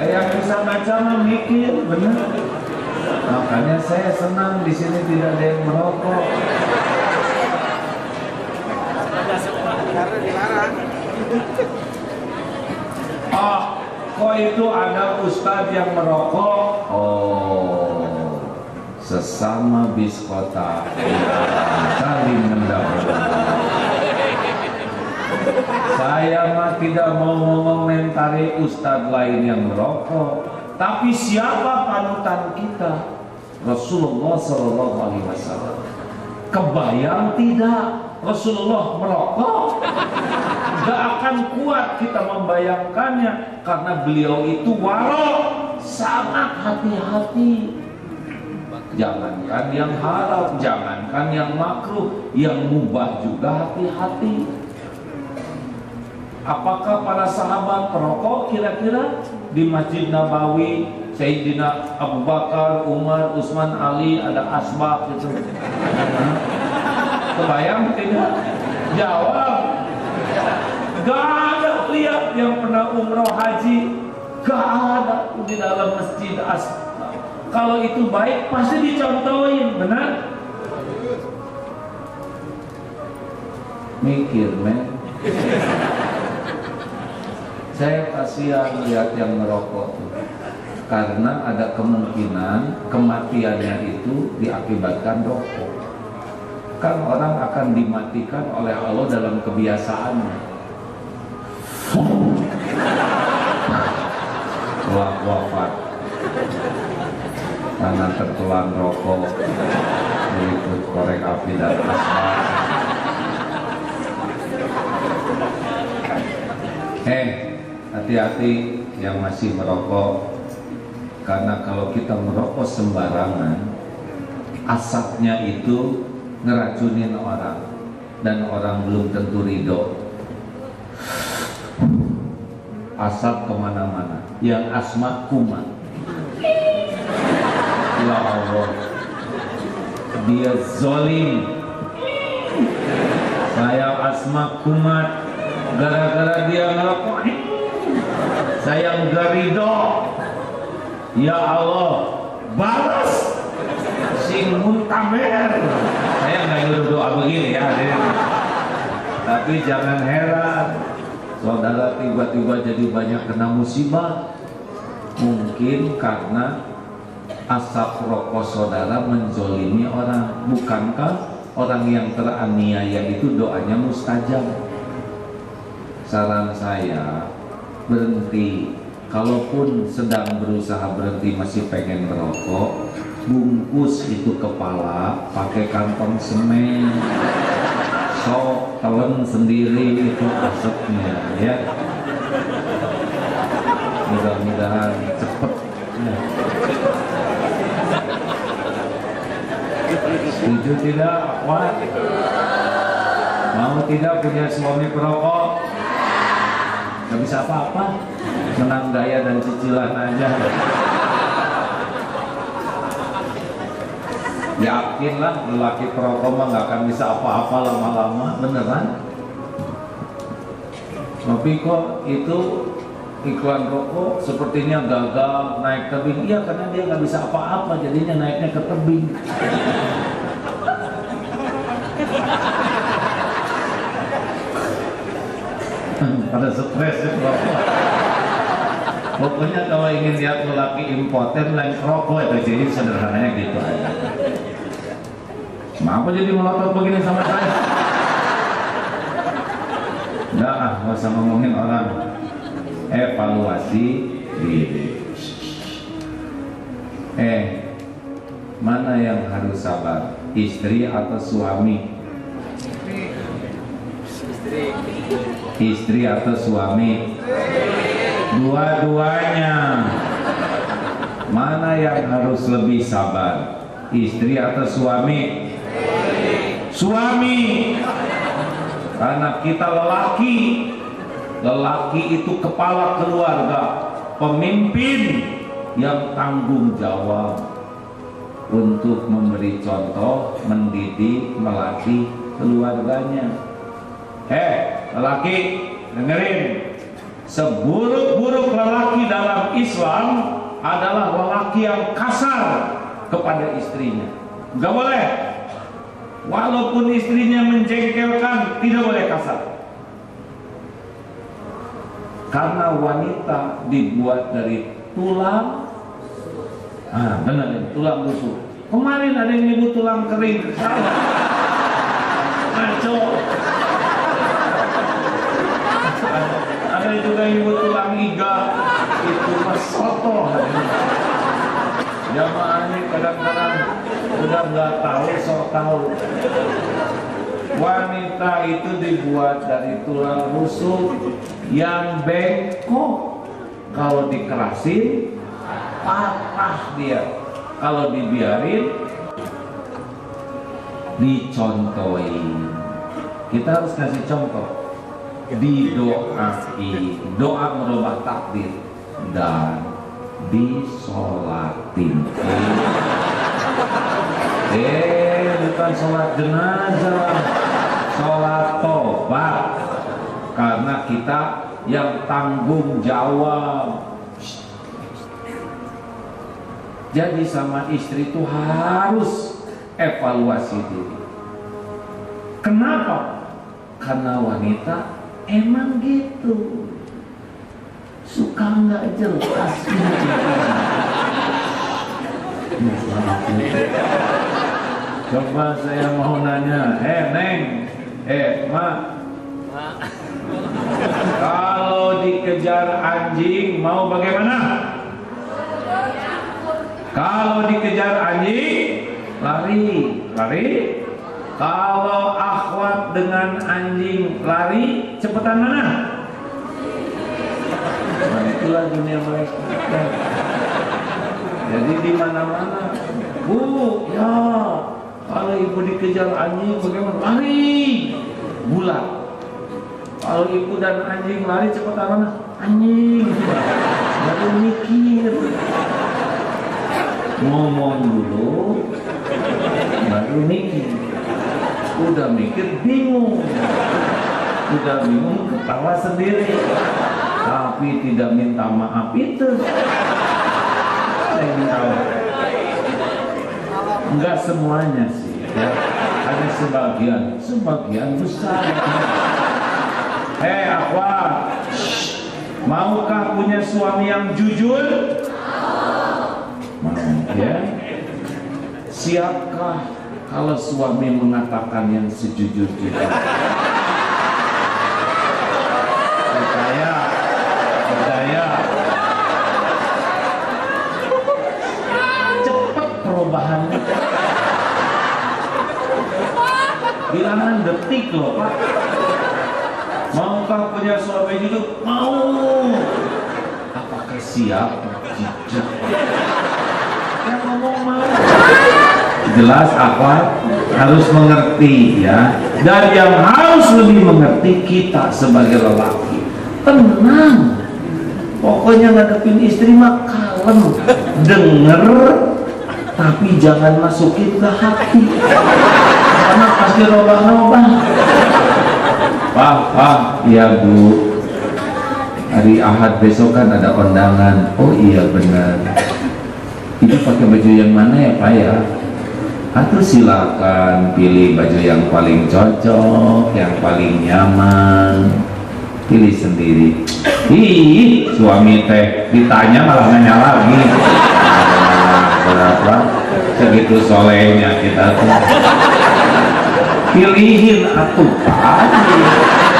[SPEAKER 1] Yang bisa baca mah mikir, benar. Makanya saya senang di sini tidak ada yang merokok. Oh, kok itu ada ustadz yang merokok? Oh, sesama bis kota saling mendahului. Saya mah tidak mau mengomentari ustadz lain yang merokok, tapi siapa panutan kita? Rasulullah SAW. Kebayang tidak Rasulullah merokok? Gak akan kuat kita membayangkannya, karena beliau itu warok, sangat hati-hati. Jangankan yang halal, jangankan mengerjakan yang makruh, yang mubah juga hati-hati. Apakah para sahabat perokok kira-kira di Masjid Nabawi, Sayyidina Abu Bakar, Umar, Utsman, Ali, ada asbab gitu? Kebayang tidak? Jawab. Gak ada lihat yang pernah umroh haji, gak ada di dalam masjid asbab. Kalau itu baik pasti dicontohin, benar? Mikir, men. Saya kasihan lihat yang merokok tuh, karena ada kemungkinan kematiannya itu diakibatkan rokok. Kan orang akan dimatikan oleh Allah dalam kebiasaannya. Telah wafat karena tertelan rokok, berikut korek api dan asbak. Hati-hati yang masih merokok, karena kalau kita merokok sembarangan, asapnya itu ngeracunin orang dan orang belum tentu ridho. Asap kemana-mana, yang asma kumat. Ya Allah, dia zolim. Saya asma kumat gara-gara dia ngerokok. Saya enggak ridho. Ya Allah, balas sing muntamer. Saya enggak nyuruh doa begini ya, tapi jangan heran saudara tiba-tiba jadi banyak kena musibah. Mungkin karena asap rokok saudara menzolimi orang. Bukankah orang yang teraniaya itu doanya mustajab? Saran saya, berhenti. Kalaupun sedang berusaha berhenti masih pengen merokok, bungkus itu kepala pakai kantong semen, sok telan sendiri itu asapnya ya. Mudah-mudahan cepet ya. Setuju tidak? Wah, mau tidak punya suami perokok? Gak bisa apa-apa, menang daya dan cicilan aja. Yakinlah lelaki perokok mah gak akan bisa apa-apa lama-lama, beneran. Tapi kok itu iklan rokok sepertinya gagal naik tebing. Iya, karena dia gak bisa apa-apa, jadinya naiknya ke tebing. Pada stres ya rokok. Pokoknya kalau ingin lihat lelaki impoten lain rokok itu, jadi sederhananya gitu aja. Kenapa jadi melotot begini sama saya? Nggak usah ngomongin orang. Evaluasi diri. Mana yang harus sabar? Istri atau suami? Istri atau suami? Dua-duanya. Mana yang harus lebih sabar? Istri atau suami? Suami. Karena kita lelaki. Lelaki itu kepala keluarga, pemimpin yang tanggung jawab untuk memberi contoh, mendidik, melatih keluarganya. Lelaki, dengerin. Seburuk-buruk lelaki dalam Islam adalah lelaki yang kasar kepada istrinya. Gak boleh. Walaupun istrinya menjengkelkan, tidak boleh kasar. Karena wanita dibuat dari tulang. Benar ya, tulang rusuk. Kemarin ada yang nyebut tulang kering. Ngaco. Ada juga yang nyebut tulang iga. Itu mas soto. Jamaah ini kadang-kadang udah nggak tahu, sok tahu. Wanita itu dibuat dari tulang rusuk yang bengkok. Kalau dikerasin patah dia. Kalau dibiarin dicontohin. Kita harus kasih contoh, didoain, doa merubah takdir, dan disolatin. Bukan sholat jenazah, sholat tobat, karena kita yang tanggung jawab. Jadi sama istri itu harus evaluasi diri. Kenapa? Karena wanita emang gitu, suka nggak jelas. Coba saya mau nanya, Neng, Ma, kalau dikejar anjing mau bagaimana? Kalau dikejar anjing, lari. Kalau akhwat dengan anjing lari, cepetan mana? Nah, itulah dunia mereka. Jadi di mana-mana, Bu, ya, kalau ibu dikejar anjing bagaimana? Lari, bulat. Kalau ibu dan anjing lari, cepetan mana? Anjing. Baru mikir. Ngomong dulu, baru mikir. Udah mikir bingung, ketawa sendiri, tapi tidak minta maaf itu. Saya minta maaf. Enggak semuanya sih, ya. Ada sebagian besar. Akhwat, maukah punya suami yang jujur? Mau, ya. Siapkah kalau suami mengatakan yang sejujur-jujurnya? Percaya. Cepat perubahannya. Bilangan detik loh, Pak. Maukah punya suami jujur? Mau. Apakah siap? Tidak. Yang ngomong mau. Jelas apa? Harus mengerti, ya. Dan yang harus lebih mengerti kita sebagai lelaki. Tenang. Pokoknya ngadepin istri mah kalem. Denger, tapi jangan masukin ke hati. Karena pasti robah-robah. Pak, iya Bu. Hari Ahad besok kan ada kondangan. Oh iya benar. Ini pakai baju yang mana ya Pak ya? Atau silakan pilih baju yang paling cocok, yang paling nyaman, pilih sendiri. Ih, suami teh ditanya malah nanya lagi. Berapa? Segitu solehnya kita tuh. Pilihin atuh Pak,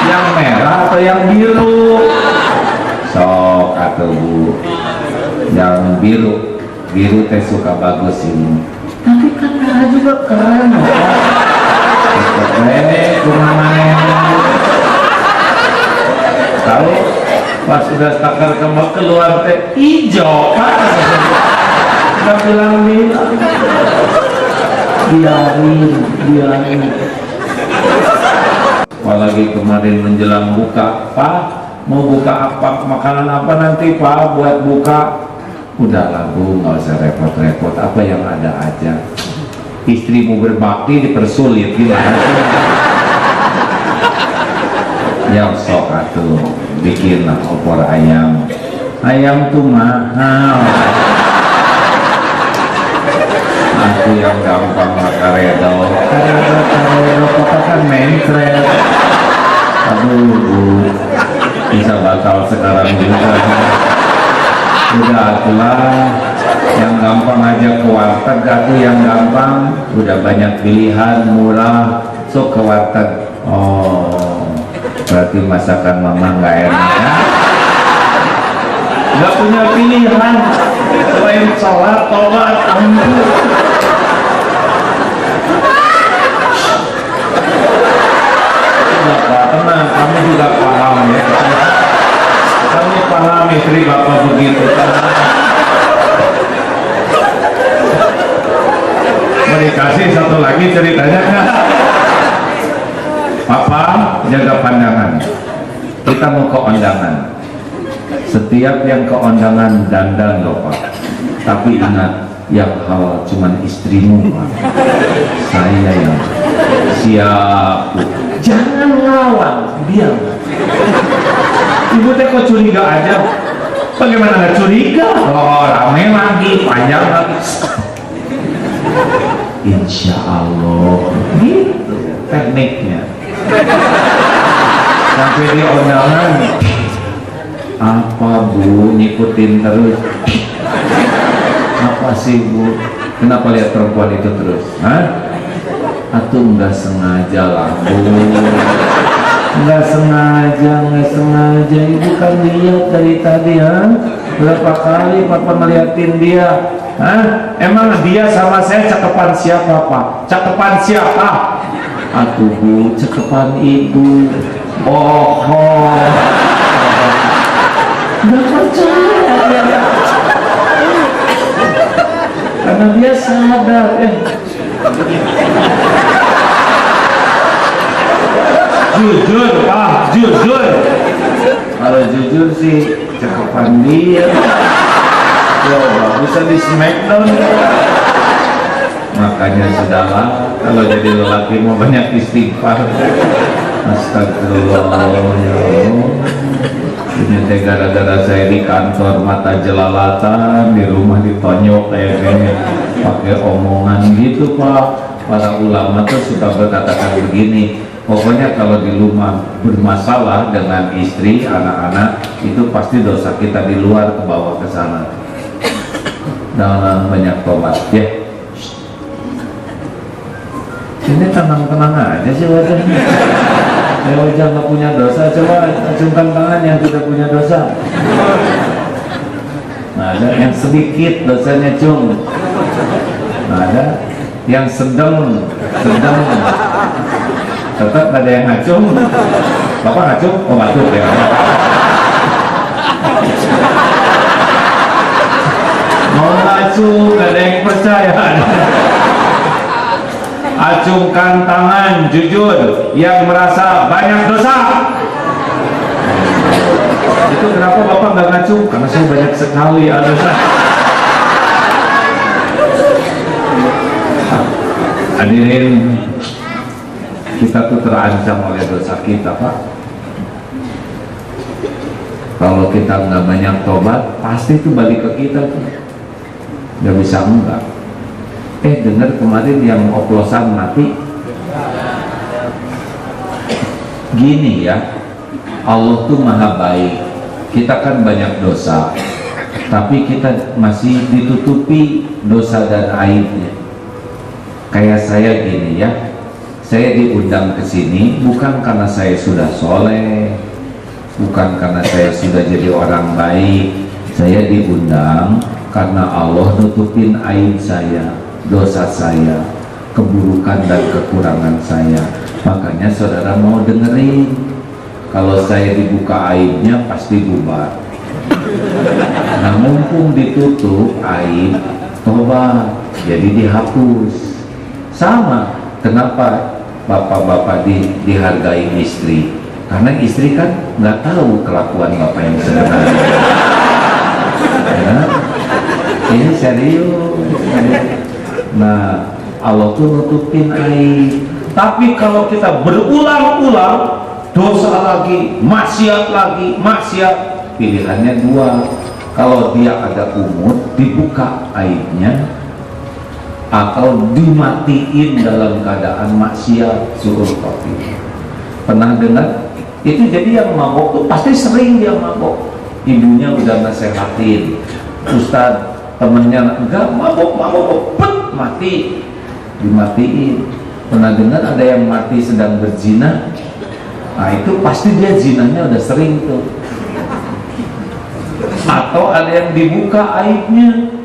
[SPEAKER 1] yang merah atau yang biru? Sok atau Bu, yang biru teh suka bagus ini. Tapi kan merah juga keren ya. Tahu pas sudah takar kembang keluar teh hijau Pak. Kita bilang biarin. Apalagi kemarin menjelang buka, Pak mau buka apa, makanan apa nanti Pak buat buka? Udahlah Bu, nggak usah repot-repot, apa yang ada aja. Istrimu berbakti dipersulit gimana? Ya sok atuh, bikinlah opor ayam. Ayam tuh mahal. Aku yang gampang karedo, kota kan mencret. Aduh Bu, bisa batal sekarang juga. Udah atulah, yang gampang aja ke warteg, atuh yang gampang, udah banyak pilihan, murah, sok ke warteg. Oh, berarti masakan mama nggak enak ya? Nggak punya pilihan selain sholat, tobat, ampun. Tenang, kamu juga paham ya. Kamu paham istri bapak begitu. Mau dikasih satu lagi ceritanya kan? Papa jaga pandangan, kita mau ke undangan. Setiap yang ke undangan dandan loh Pak, tapi ingat yang halal cuman istrimu Pak, saya yang siap. Jangan ngelawan, diam. Ibu teh kok curiga aja? Bagaimana nggak curiga? Oh, rame lagi, panjang lagi. Insya Allah, gitu tekniknya. Sampai di undangan, apa Bu, ngikutin terus? Apa sih Bu? Kenapa lihat perempuan itu terus? Hah? Atau nggak sengaja lah Bu? Nggak sengaja. Ibu kan lihat dari tadi, ha? Berapa kali Papa ngeliatin dia? Hah? Emang dia sama saya cakepan siapa Pak? Cakepan siapa? Atuh Bu, cakepan Ibu. Oh, nggak percaya dia. Karena dia sadar jujur Pak, jujur. Kalau jujur sih cakepan dia. Coba bisa di smackdown. Makanya sudahlah, kalau jadi lelaki mau banyak istighfar. Astagfirullah ya Allah. Ini teh gara-gara saya di kantor mata jelalatan, di rumah ditonyok kayak gini, pakai omongan gitu Pak. Para ulama tuh suka berkatakan begini, pokoknya kalau di rumah bermasalah dengan istri, anak-anak, itu pasti dosa kita di luar ke bawah ke sana. Dalam banyak tobat ya. Ini tenang-tenang aja sih wajahnya. Saya wajah nggak punya dosa, coba acungkan tangan yang tidak punya dosa. Nah, ada yang sedikit dosanya cung. Nah, ada yang sedang. Tetap ada yang ngacung. Bapak ngacung? Oh ngacung ya. Mau ngacung, gak ada yang percaya. Acungkan tangan jujur yang merasa banyak dosa. Itu kenapa Bapak nggak ngacung? Karena saya banyak sekali dosa. Hadirin, kita tuh terancam oleh dosa kita Pak. Kalau kita nggak banyak tobat, pasti itu balik ke kita tuh. Nggak bisa enggak. Dengar kemarin yang oplosan mati. Gini ya, Allah tuh maha baik. Kita kan banyak dosa, tapi kita masih ditutupi dosa dan aibnya. Kayak saya gini ya, saya diundang ke sini bukan karena saya sudah soleh, bukan karena saya sudah jadi orang baik. Saya diundang karena Allah nutupin aib saya, dosa saya, keburukan dan kekurangan saya. Makanya saudara mau dengerin, kalau saya dibuka aibnya pasti bubar. Nah mumpung ditutup aib, tobat, jadi dihapus. Sama, kenapa bapak-bapak dihargai istri? Karena istri kan nggak tahu kelakuan bapak yang sebenarnya. Ya, ini serius. Nah, Allah tuh nutupin aib. Tapi kalau kita berulang-ulang dosa lagi, maksiat lagi, pilihannya dua. Kalau dia ada umur, dibuka aibnya, atau dimatiin dalam keadaan maksiat, suruh kopi. Pernah dengar? Itu jadi yang mabok tuh pasti sering dia mabok. Ibunya udah nasehatin, Ustadz, temennya enggak mabok, mati, dimatiin. Pernah dengar ada yang mati sedang berzina? Nah itu pasti dia zinanya udah sering tuh. Atau ada yang dibuka aibnya,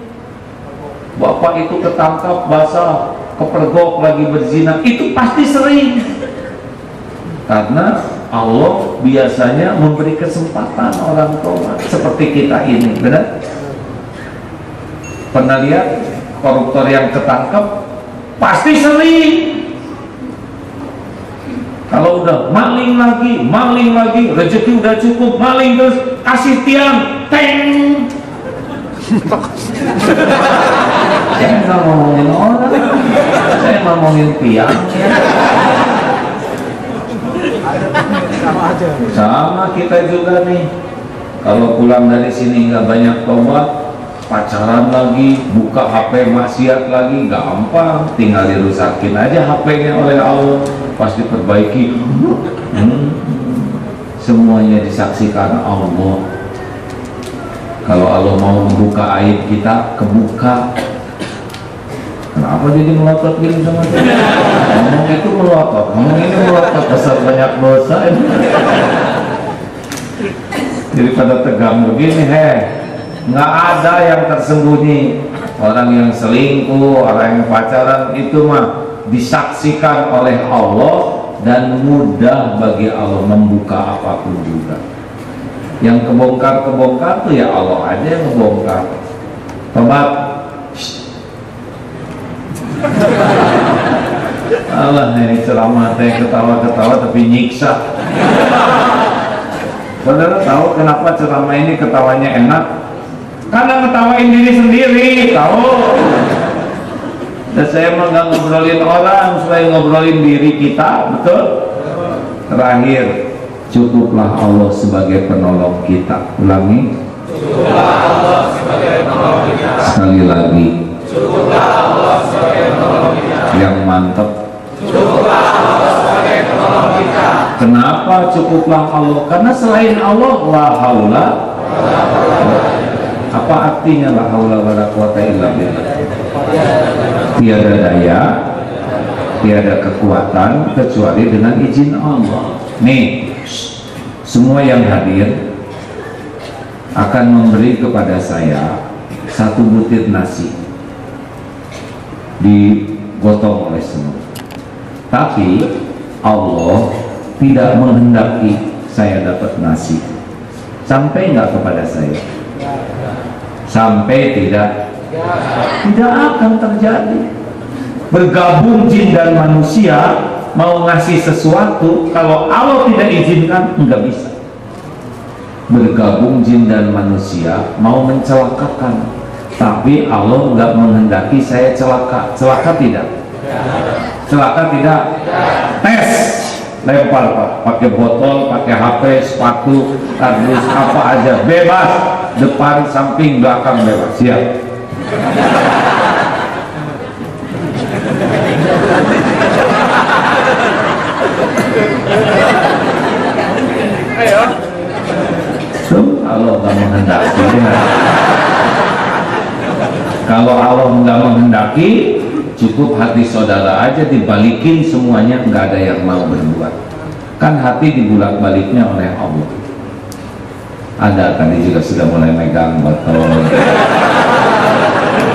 [SPEAKER 1] bapak itu ketangkap basah, kepergok lagi berzina, itu pasti sering. Karena Allah biasanya memberi kesempatan orang tua seperti kita ini, benar? Pernah lihat koruptor yang ketangkap? Pasti sering. Kalau udah maling lagi, rezeki udah cukup, maling terus, kasih tiang, teng. Saya nggak ngomongin orang, saya ngomongin tiang. Sama kita juga nih, kalau pulang dari sini nggak banyak tobat, pacaran lagi, buka HP maksiat lagi, gampang, tinggal dirusakin aja HP-nya oleh Allah, pas diperbaiki, semuanya disaksikan Allah. Kalau Allah mau membuka aib kita, kebuka. Kenapa jadi melotot gini sama dia? Ngomong itu melotot, ngomong ini melotot, besar banyak dosa. Jadi pada tegang begini, nggak ada yang tersembunyi. Orang yang selingkuh, orang yang pacaran itu mah disaksikan oleh Allah dan mudah bagi Allah membuka apapun juga. Yang kebongkar tuh ya Allah aja yang membongkar. Tobat. Allah, ini ceramah teh ketawa-ketawa tapi nyiksa. Saudara tahu kenapa ceramah ini ketawanya enak? Karena ngetawain diri sendiri, tahu? Dan saya mah nggak ngobrolin orang, selain ngobrolin diri kita, betul? Terakhir, cukuplah Allah sebagai penolong kita. Ulangi. Cukuplah Allah sebagai penolong kita. Sekali lagi. Cukuplah Allah sebagai penolong kita. Yang mantap. Cukuplah Allah sebagai penolong kita. Kenapa cukuplah Allah? Karena selain Allah, la haula. Apa artinya la haula wala quwata illa billah? Tiada daya, tiada kekuatan kecuali dengan izin Allah. Nih, semua yang hadir akan memberi kepada saya satu butir nasi, digotong oleh semua. Tapi Allah tidak menghendaki saya dapat nasi. Sampai nggak kepada saya? Sampai tidak? Tidak akan terjadi. Bergabung jin dan manusia mau ngasih sesuatu, kalau Allah tidak izinkan, enggak bisa. Bergabung jin dan manusia mau mencelakakan, tapi Allah enggak menghendaki saya celaka. Celaka tidak? Celaka tidak? Tes, lempar Pak, pakai botol, pakai HP, sepatu, kardus, apa aja, bebas. Depan, samping, belakang bebas. Siap? Allah nggak menghendaki. Kalau Allah nggak menghendaki, cukup hati saudara aja dibalikin semuanya, nggak ada yang mau berbuat. Kan hati dibulak-baliknya oleh Allah. Ada tadi juga sudah mulai megang botol.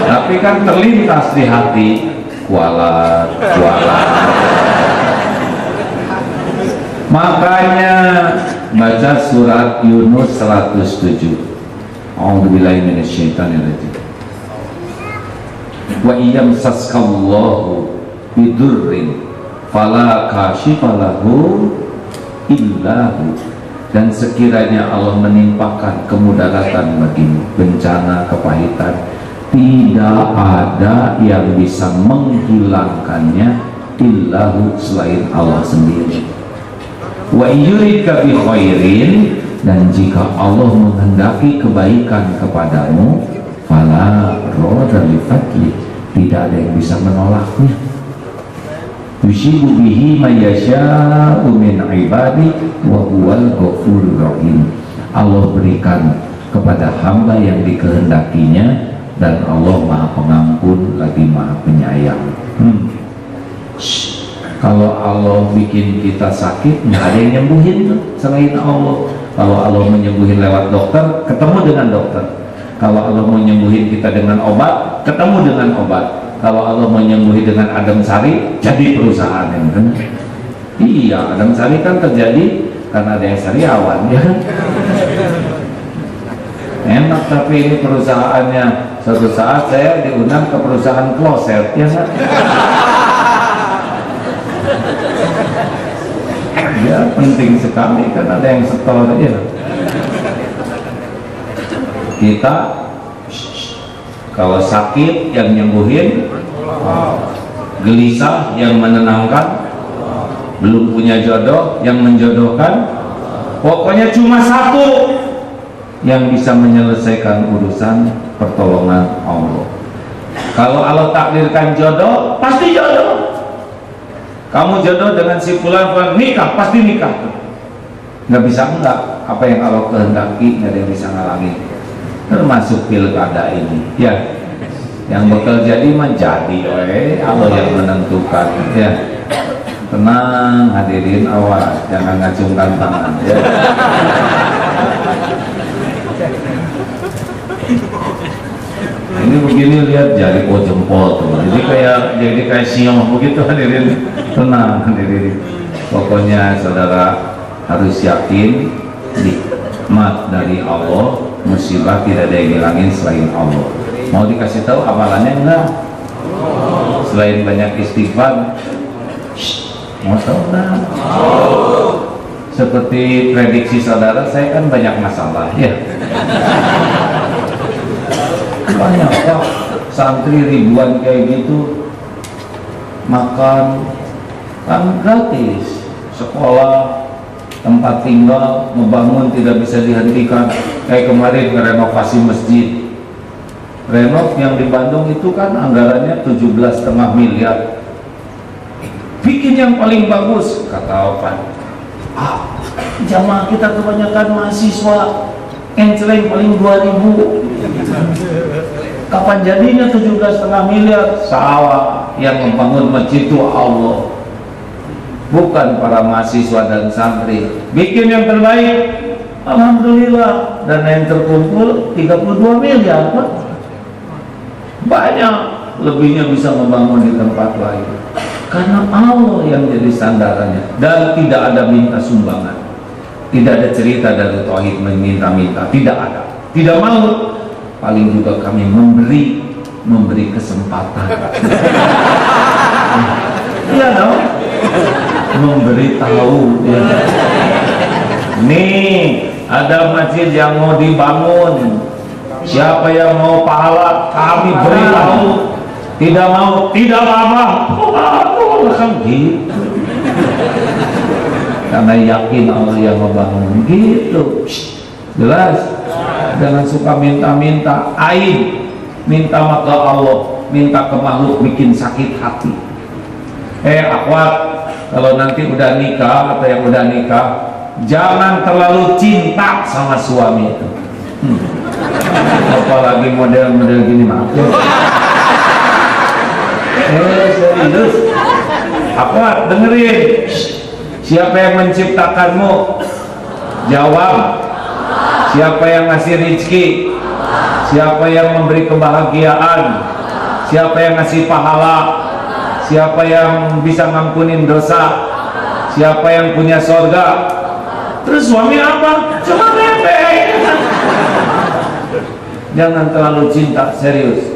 [SPEAKER 1] Tapi kan terlintas di hati, kualat. Makanya baca surat Yunus 107. A'udzubillahi minasyaitonirrajim. Wa iyamsaskallahu bidurrin fala kashifa lahu illahu. Dan sekiranya Allah menimpakan kemudaratan bagimu, bencana, kepahitan, tidak ada yang bisa menghilangkannya illahu selain Allah sendiri. Wa yuridka bi khairin, dan jika Allah menghendaki kebaikan kepadamu, fala radda li fadli, tidak ada yang bisa menolaknya. Yusibu bihi may yasha'u min ibadi wa huwal ghafurur rahim. Allah berikan kepada hamba yang dikehendakinya, dan Allah Maha Pengampun lagi Maha Penyayang. Kalau Allah bikin kita sakit, nggak ada yang nyembuhin tuh selain Allah. Kalau Allah menyembuhin lewat dokter, ketemu dengan dokter. Kalau Allah mau nyembuhin kita dengan obat, ketemu dengan obat. Kalau Allah mau nyembuhin dengan Adam Sari, jadi perusahaan yang kan? Iya, Adam Sari kan terjadi karena ada yang sariawan, ya kan? Enak, tapi ini perusahaannya. Suatu saat saya diundang ke perusahaan kloset, ya kan? Ya penting sekali kan ada yang setor ya. Kita kalau sakit yang nyembuhin, gelisah yang menenangkan, belum punya jodoh yang menjodohkan, pokoknya cuma satu yang bisa menyelesaikan urusan, pertolongan Allah. Kalau Allah takdirkan jodoh, pasti jodoh. Kamu jodoh dengan si fulan nikah, pasti nikah. Nggak bisa enggak, apa yang Allah kehendaki nggak ada yang bisa ngalangin. Termasuk pilkada ini, ya. Yang bakal jadi menjadi, Allah yang menentukan, ya. Tenang hadirin, awas, jangan ngacungkan tangan, ya. Ini begini lihat jari jempol tuh, jadi kayak siang begitu hadirin. Tenang hadirin, pokoknya saudara harus yakin nikmat dari Allah, musibah tidak ada yang hilangin selain Allah. Mau dikasih tahu amalannya enggak? Selain banyak istighfar, mau tahu enggak? Seperti prediksi saudara, saya kan banyak masalah ya. Banyak Pak, santri ribuan kayak gitu, makan kan gratis, sekolah, tempat tinggal, membangun tidak bisa dihentikan. Kayak kemarin renovasi masjid, renov yang di Bandung itu kan anggarannya 17,5 miliar. Bikin yang paling bagus, kata Opan. Jamaah kita kebanyakan mahasiswa, enceleng paling 2.000. Kapan jadinya 17,5 miliar? Sawah yang membangun masjid itu Allah, bukan para mahasiswa dan santri. Bikin yang terbaik, alhamdulillah, dana yang terkumpul 32 miliar Pak. Banyak lebihnya bisa membangun di tempat lain, karena Allah yang jadi sandarannya. Dan tidak ada minta sumbangan, tidak ada cerita dari tauhid meminta-minta, tidak ada, tidak mau. Paling juga kami memberi kesempatan. Iya dong, memberi tahu ya. Nih ada masjid yang mau dibangun, siapa yang mau pahala kami beritahu. Tidak mau, tidak apa-apa. Kan gitu. Karena yakin Allah yang membangun, gitu. Jelas. Jangan suka minta-minta, aib. Minta maka Allah, minta ke makhluk bikin sakit hati. Akhwat, kalau nanti udah nikah atau yang udah nikah, jangan terlalu cinta sama suami itu. Apalagi model-model gini, maaf ya. Serius. Akhwat, dengerin. Siapa yang menciptakanmu? Jawab. Siapa yang ngasih rezeki? Siapa yang memberi kebahagiaan? Siapa yang ngasih pahala? Siapa yang bisa ngampunin dosa? Siapa yang punya sorga? Terus suami apa? Cuma bebek. Jangan terlalu cinta, serius.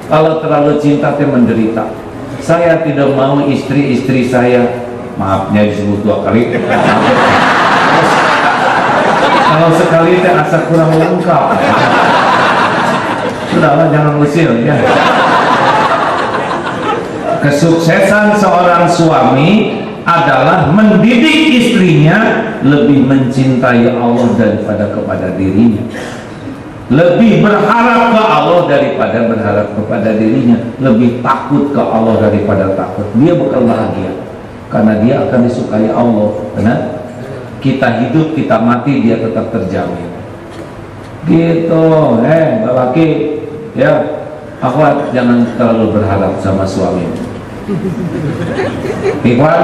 [SPEAKER 1] Kalau terlalu cinta itu menderita. Saya tidak mau istri-istri saya, maafnya disebut 2 kali. Kalau sekali teh asa kurang lengkap. Sudahlah, jangan usil ya. Kesuksesan seorang suami adalah mendidik istrinya lebih mencintai Allah daripada kepada dirinya, lebih berharap ke Allah daripada berharap kepada dirinya, lebih takut ke Allah daripada takut. Dia bakal bahagia karena dia akan disukai Allah. Benar? Kita hidup, kita mati, dia tetap terjamin. Gitu, lelaki, ya, akhwat, jangan terlalu berharap sama suami. Ikhwan,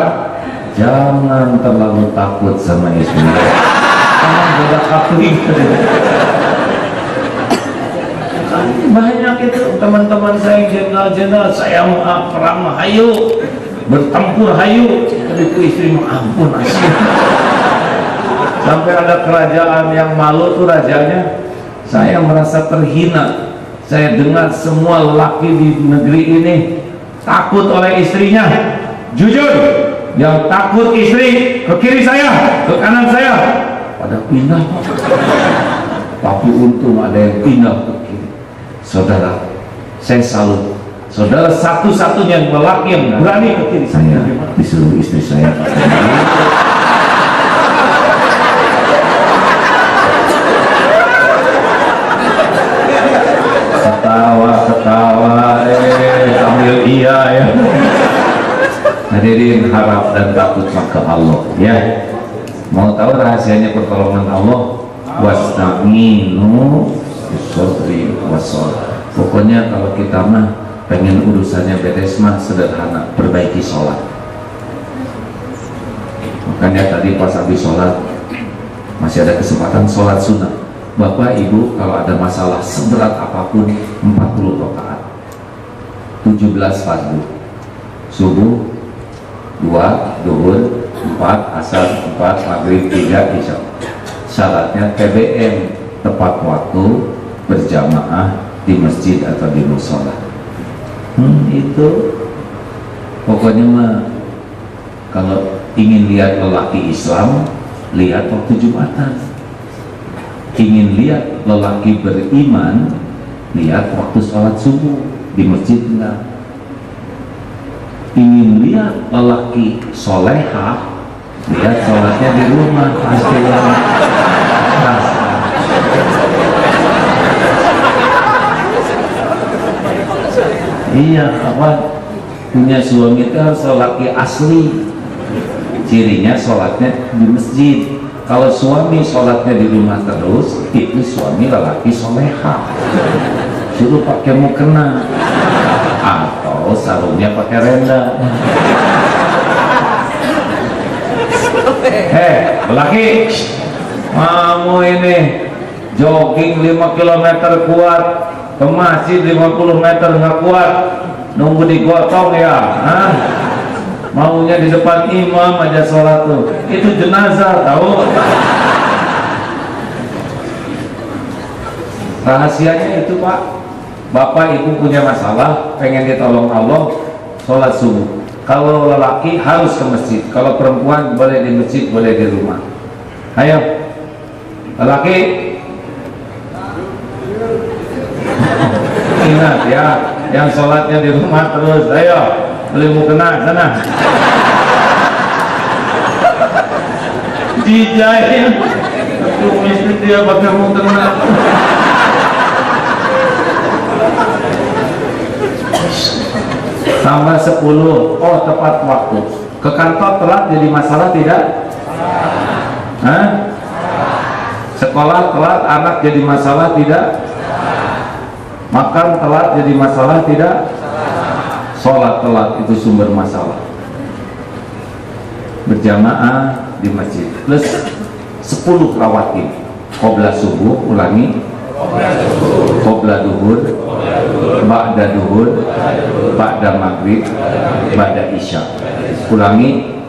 [SPEAKER 1] jangan terlalu takut sama istri. Jangan beda kapling. Banyak itu teman-teman saya yang jenderal-jenderal, saya mau perang hayu, bertempur hayu, tapi itu istri mau ampun asli. Sampai ada kerajaan yang malu tuh rajanya. Saya merasa terhina. Saya dengar semua lelaki di negeri ini takut oleh istrinya. Jujur, yang takut istri ke kiri saya, ke kanan saya, pada pindah. Tapi untung ada yang pindah ke kiri. Saudara, saya salut. Saudara satu-satunya lelaki yang berani ke kiri. Saya disuruh istri saya. Ketawa sambil iya ya. Hadirin harap dan takutlah ke Allah ya. Mau tahu rahasianya pertolongan Allah? Wasta'inu bisabri wassalah. Pokoknya kalau kita mah pengen urusannya beres mah sederhana, perbaiki sholat. Makanya tadi pas habis sholat masih ada kesempatan sholat sunnah. Bapak Ibu kalau ada masalah seberat apapun 40 rakaat 17 fardu, subuh 2, duhur 4, asar 4, maghrib 3, isya. Syaratnya TBM, tepat waktu, berjamaah di masjid atau di musola. Itu pokoknya mah kalau ingin lihat lelaki Islam, lihat waktu Jumatan. Ingin lihat lelaki beriman, lihat waktu sholat subuh di masjid enggak. Ingin lihat lelaki solehah, lihat sholatnya di rumah pasti iya, apa punya suami itu harus lelaki asli, cirinya sholatnya di masjid. Kalau suami sholatnya di rumah terus, itu suami lelaki soleha. Suruh pakai mukena atau sarungnya pakai renda. Lelaki, kamu ini jogging 5 km kuat, ke masjid 50 meter nggak kuat, nunggu digotong ya? Maunya di depan imam aja sholat tuh, itu jenazah tahu. Rahasianya itu Pak, Bapak Ibu punya masalah pengen ditolong Allah, sholat subuh. Kalau lelaki harus ke masjid, kalau perempuan boleh di masjid, boleh di rumah. Ayo lelaki, ingat ya, yang sholatnya di rumah terus. Ayo beli mukena sana, dijahit tumis dia pakai mukena. Tambah 10. Oh tepat waktu. Ke kantor telat jadi masalah tidak? Sekolah telat anak jadi masalah tidak? Makan telat jadi masalah tidak? Sholat telat itu sumber masalah. Berjamaah di masjid plus 10 rawatib. Qobla subuh, ulangi. Qobla duhur, ba'da duhur, ba'da maghrib, ba'da isya. Ulangi.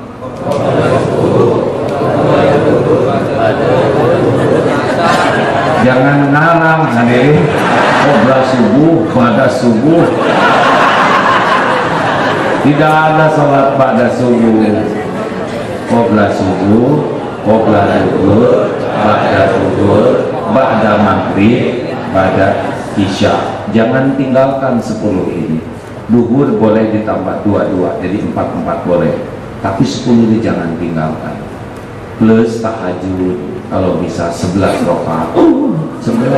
[SPEAKER 1] Jangan ngarang hadirin. Qobla subuh, ba'da subuh. Tidak ada sholat pada subuh. Qobla subuh, qobla duhur, ba'da duhur, ba'da maghrib, ba'da isya. Jangan tinggalkan 10 ini. Duhur boleh ditambah 2 jadi 4 boleh. Tapi 10 ini jangan tinggalkan. Plus tahajud kalau bisa 11 rakaat. 11.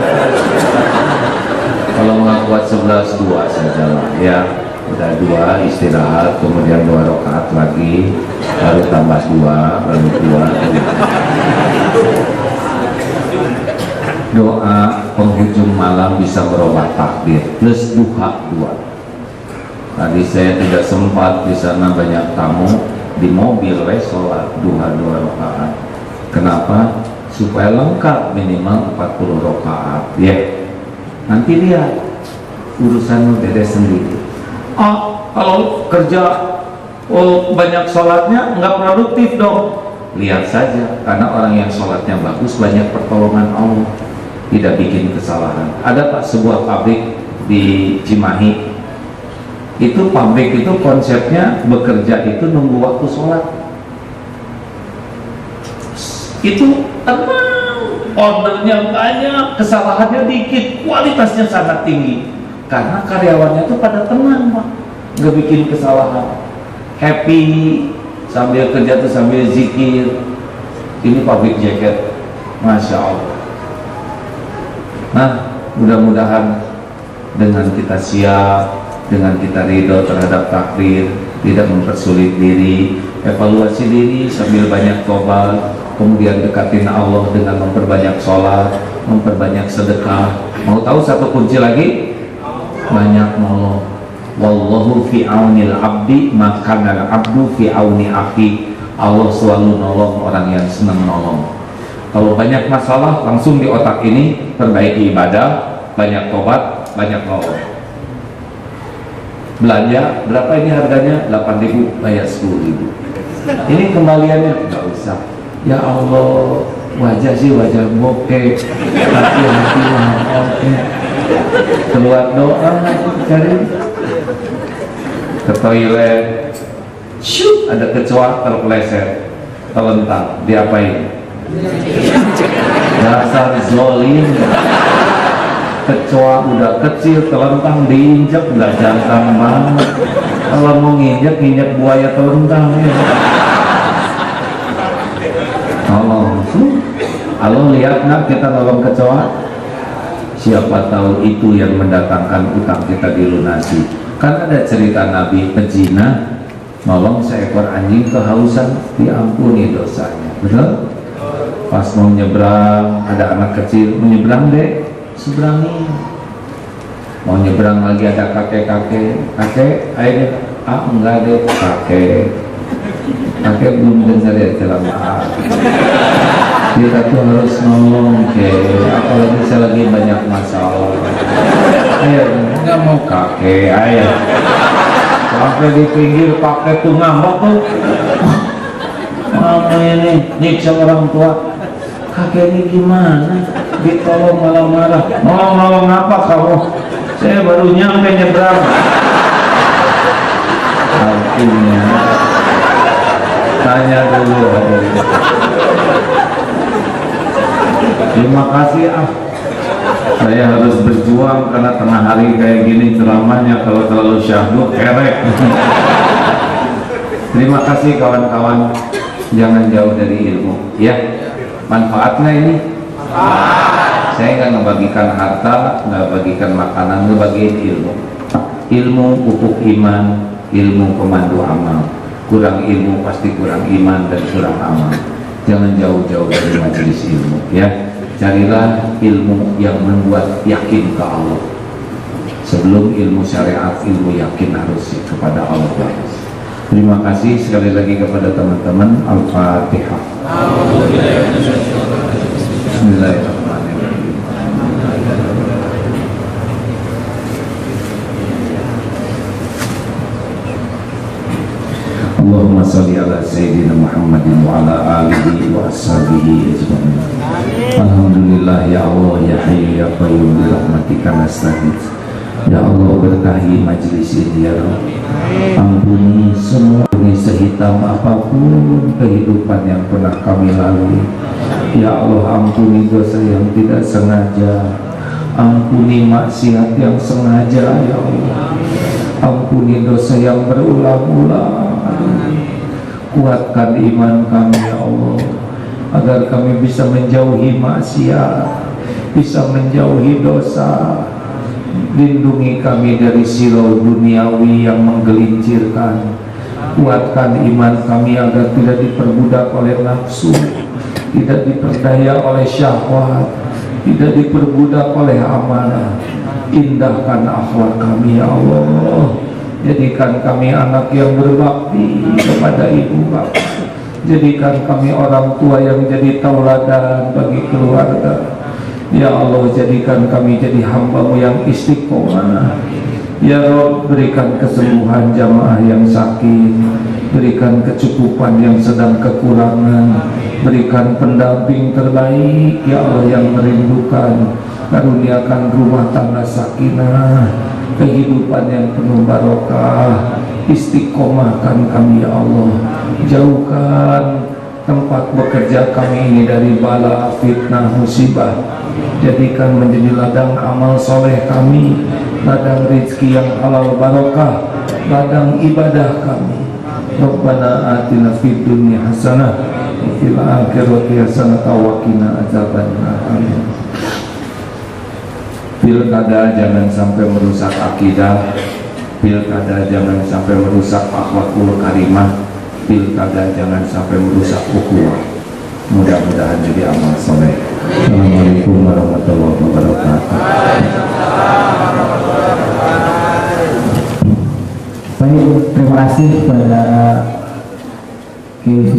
[SPEAKER 1] Kalau nggak kuat 11 2 saja lah ya. Udah 2 istirahat, kemudian 2 rakaat lagi, baru tambah 2, baru 2. Doa penghujung malam bisa merubah takdir plus duha 2. Tadi saya tidak sempat, di sana banyak tamu, di mobil sholat duha 2 rakaat. Kenapa? Supaya lengkap minimal 40 rakaat ya. Nanti lihat urusanmu beres sendiri. Kalau kerja banyak sholatnya nggak produktif dong. Lihat saja, karena orang yang sholatnya bagus banyak pertolongan Allah, tidak bikin kesalahan. Ada Pak sebuah pabrik di Cimahi, itu pabrik itu konsepnya bekerja itu nunggu waktu sholat. itu tenang, ordernya banyak, kesalahannya dikit, kualitasnya sangat tinggi karena karyawannya itu pada tenang Pak, nggak bikin kesalahan, happy, sambil kerja tuh sambil zikir. Ini pabrik jaket, Masya Allah. Nah, mudah-mudahan dengan kita siap, dengan kita ridho terhadap takdir, tidak mempersulit diri, evaluasi diri sambil banyak tobat, kemudian dekatin Allah dengan memperbanyak sholat, memperbanyak sedekah. Mau tahu satu kunci lagi? Banyak nolong. Wallahu fi aunil abdi makanal abdu fi auni akhi. Allah selalu nolong orang yang senang nolong. Kalau banyak masalah, langsung di otak ini perbaiki ibadah, banyak tobat, banyak nolong. Belanja berapa ini harganya? 8.000, bayar 10.000. Ini kembaliannya nggak usah. Ya Allah, wajah sih wajah bokeh, tapi hati oke. Keluar doa, cari ke toilet, syuk, ada kecoa terpeleset, terlentang, diapain? Dasar zolim. Kecoa udah kecil terlentang diinjak, udah jantan banget. Kalau mau nginjak buaya terlentang ya. Kalau lihat nak kita nolong kecoa, siapa tahu itu yang mendatangkan utang kita dilunasi. Kan ada cerita Nabi pezina nolong seekor anjing kehausan, diampuni dosanya, betul? Pas mau nyebrang, ada anak kecil menyeberang deh, seberangi. Mau nyebrang lagi ada kakek, ayo enggak deh kakek belum dengar ya ceramah. Kita tuh harus nolong apalagi saya lagi banyak masalah. Ayo nggak mau kakek, ayo sampai di pinggir pakai tuh ngambek tuh. Mama ini nyiksa orang tua. Kakek ini gimana? Ditolong malah marah. Nolong apa kamu? Saya baru nyampe nyebrang. Artinya tanya dulu. Terima kasih saya harus berjuang karena tengah hari kayak gini ceramahnya, kalau terlalu syahdu kerek. Terima kasih kawan-kawan, jangan jauh dari ilmu ya. Manfaatnya ini saya nggak ngebagikan harta, nggak bagikan makanan, ngebagiin ilmu pupuk iman, ilmu pemandu amal. Kurang ilmu pasti kurang iman dan kurang amal. Jangan jauh-jauh dari majelis ilmu ya. Carilah ilmu yang membuat yakin ke Allah. Sebelum ilmu syariat, ilmu yakin harus kepada Allah. Terima kasih sekali lagi kepada teman-teman. Al-Fatihah. Bismillahirrahmanirrahim. Allahumma salli ala Sayyidina Muhammadin wa ala alihi wa ashabihi ajma'in. Alhamdulillah ya Allah ya Hayyu ya Qayyum bi rahmatika nastaghits. Ya Allah, berkahi majlis ini ya Allah. Ampuni semua sehitam apapun kehidupan yang pernah kami lalui. Ya Allah, ampuni dosa yang tidak sengaja, ampuni maksiat yang sengaja ya Allah. Ampuni dosa yang berulang-ulang. Kuatkan iman kami ya Allah, agar kami bisa menjauhi maksiat, bisa menjauhi dosa. Lindungi kami dari silau duniawi yang menggelincirkan. Kuatkan iman kami agar tidak diperbudak oleh nafsu, tidak diperdaya oleh syahwat, tidak diperbudak oleh amanah. Indahkan akhlak kami ya Allah. Jadikan kami anak yang berbakti kepada ibu bapak. Jadikan kami orang tua yang jadi tauladan bagi keluarga. Ya Allah, jadikan kami jadi hamba-Mu yang istiqomah. Ya Rabb, berikan kesembuhan jamaah yang sakit, berikan kecukupan yang sedang kekurangan, berikan pendamping terbaik ya Allah yang merindukan. Karuniakan rumah tangga sakinah, kehidupan yang penuh barokah. Istiqomahkan kami ya Allah, jauhkan tempat bekerja kami ini dari bala, fitnah, musibah. Jadikan menjadi ladang amal soleh kami, ladang rezeki yang halal barokah, ladang ibadah kami. Rabbana atina fid dunya hasanah wa fil akhirati hasanah wa qina adzabannar. Amin. Pilkada jangan sampai merusak akidah, pilkada jangan sampai merusak akhlakul karimah, pilkada jangan sampai merusak ukhuwah. Mudah-mudahan jadi amal soleh. Assalamualaikum warahmatullahi wabarakatuh.
[SPEAKER 2] Baik, terima kasih kepada Kiai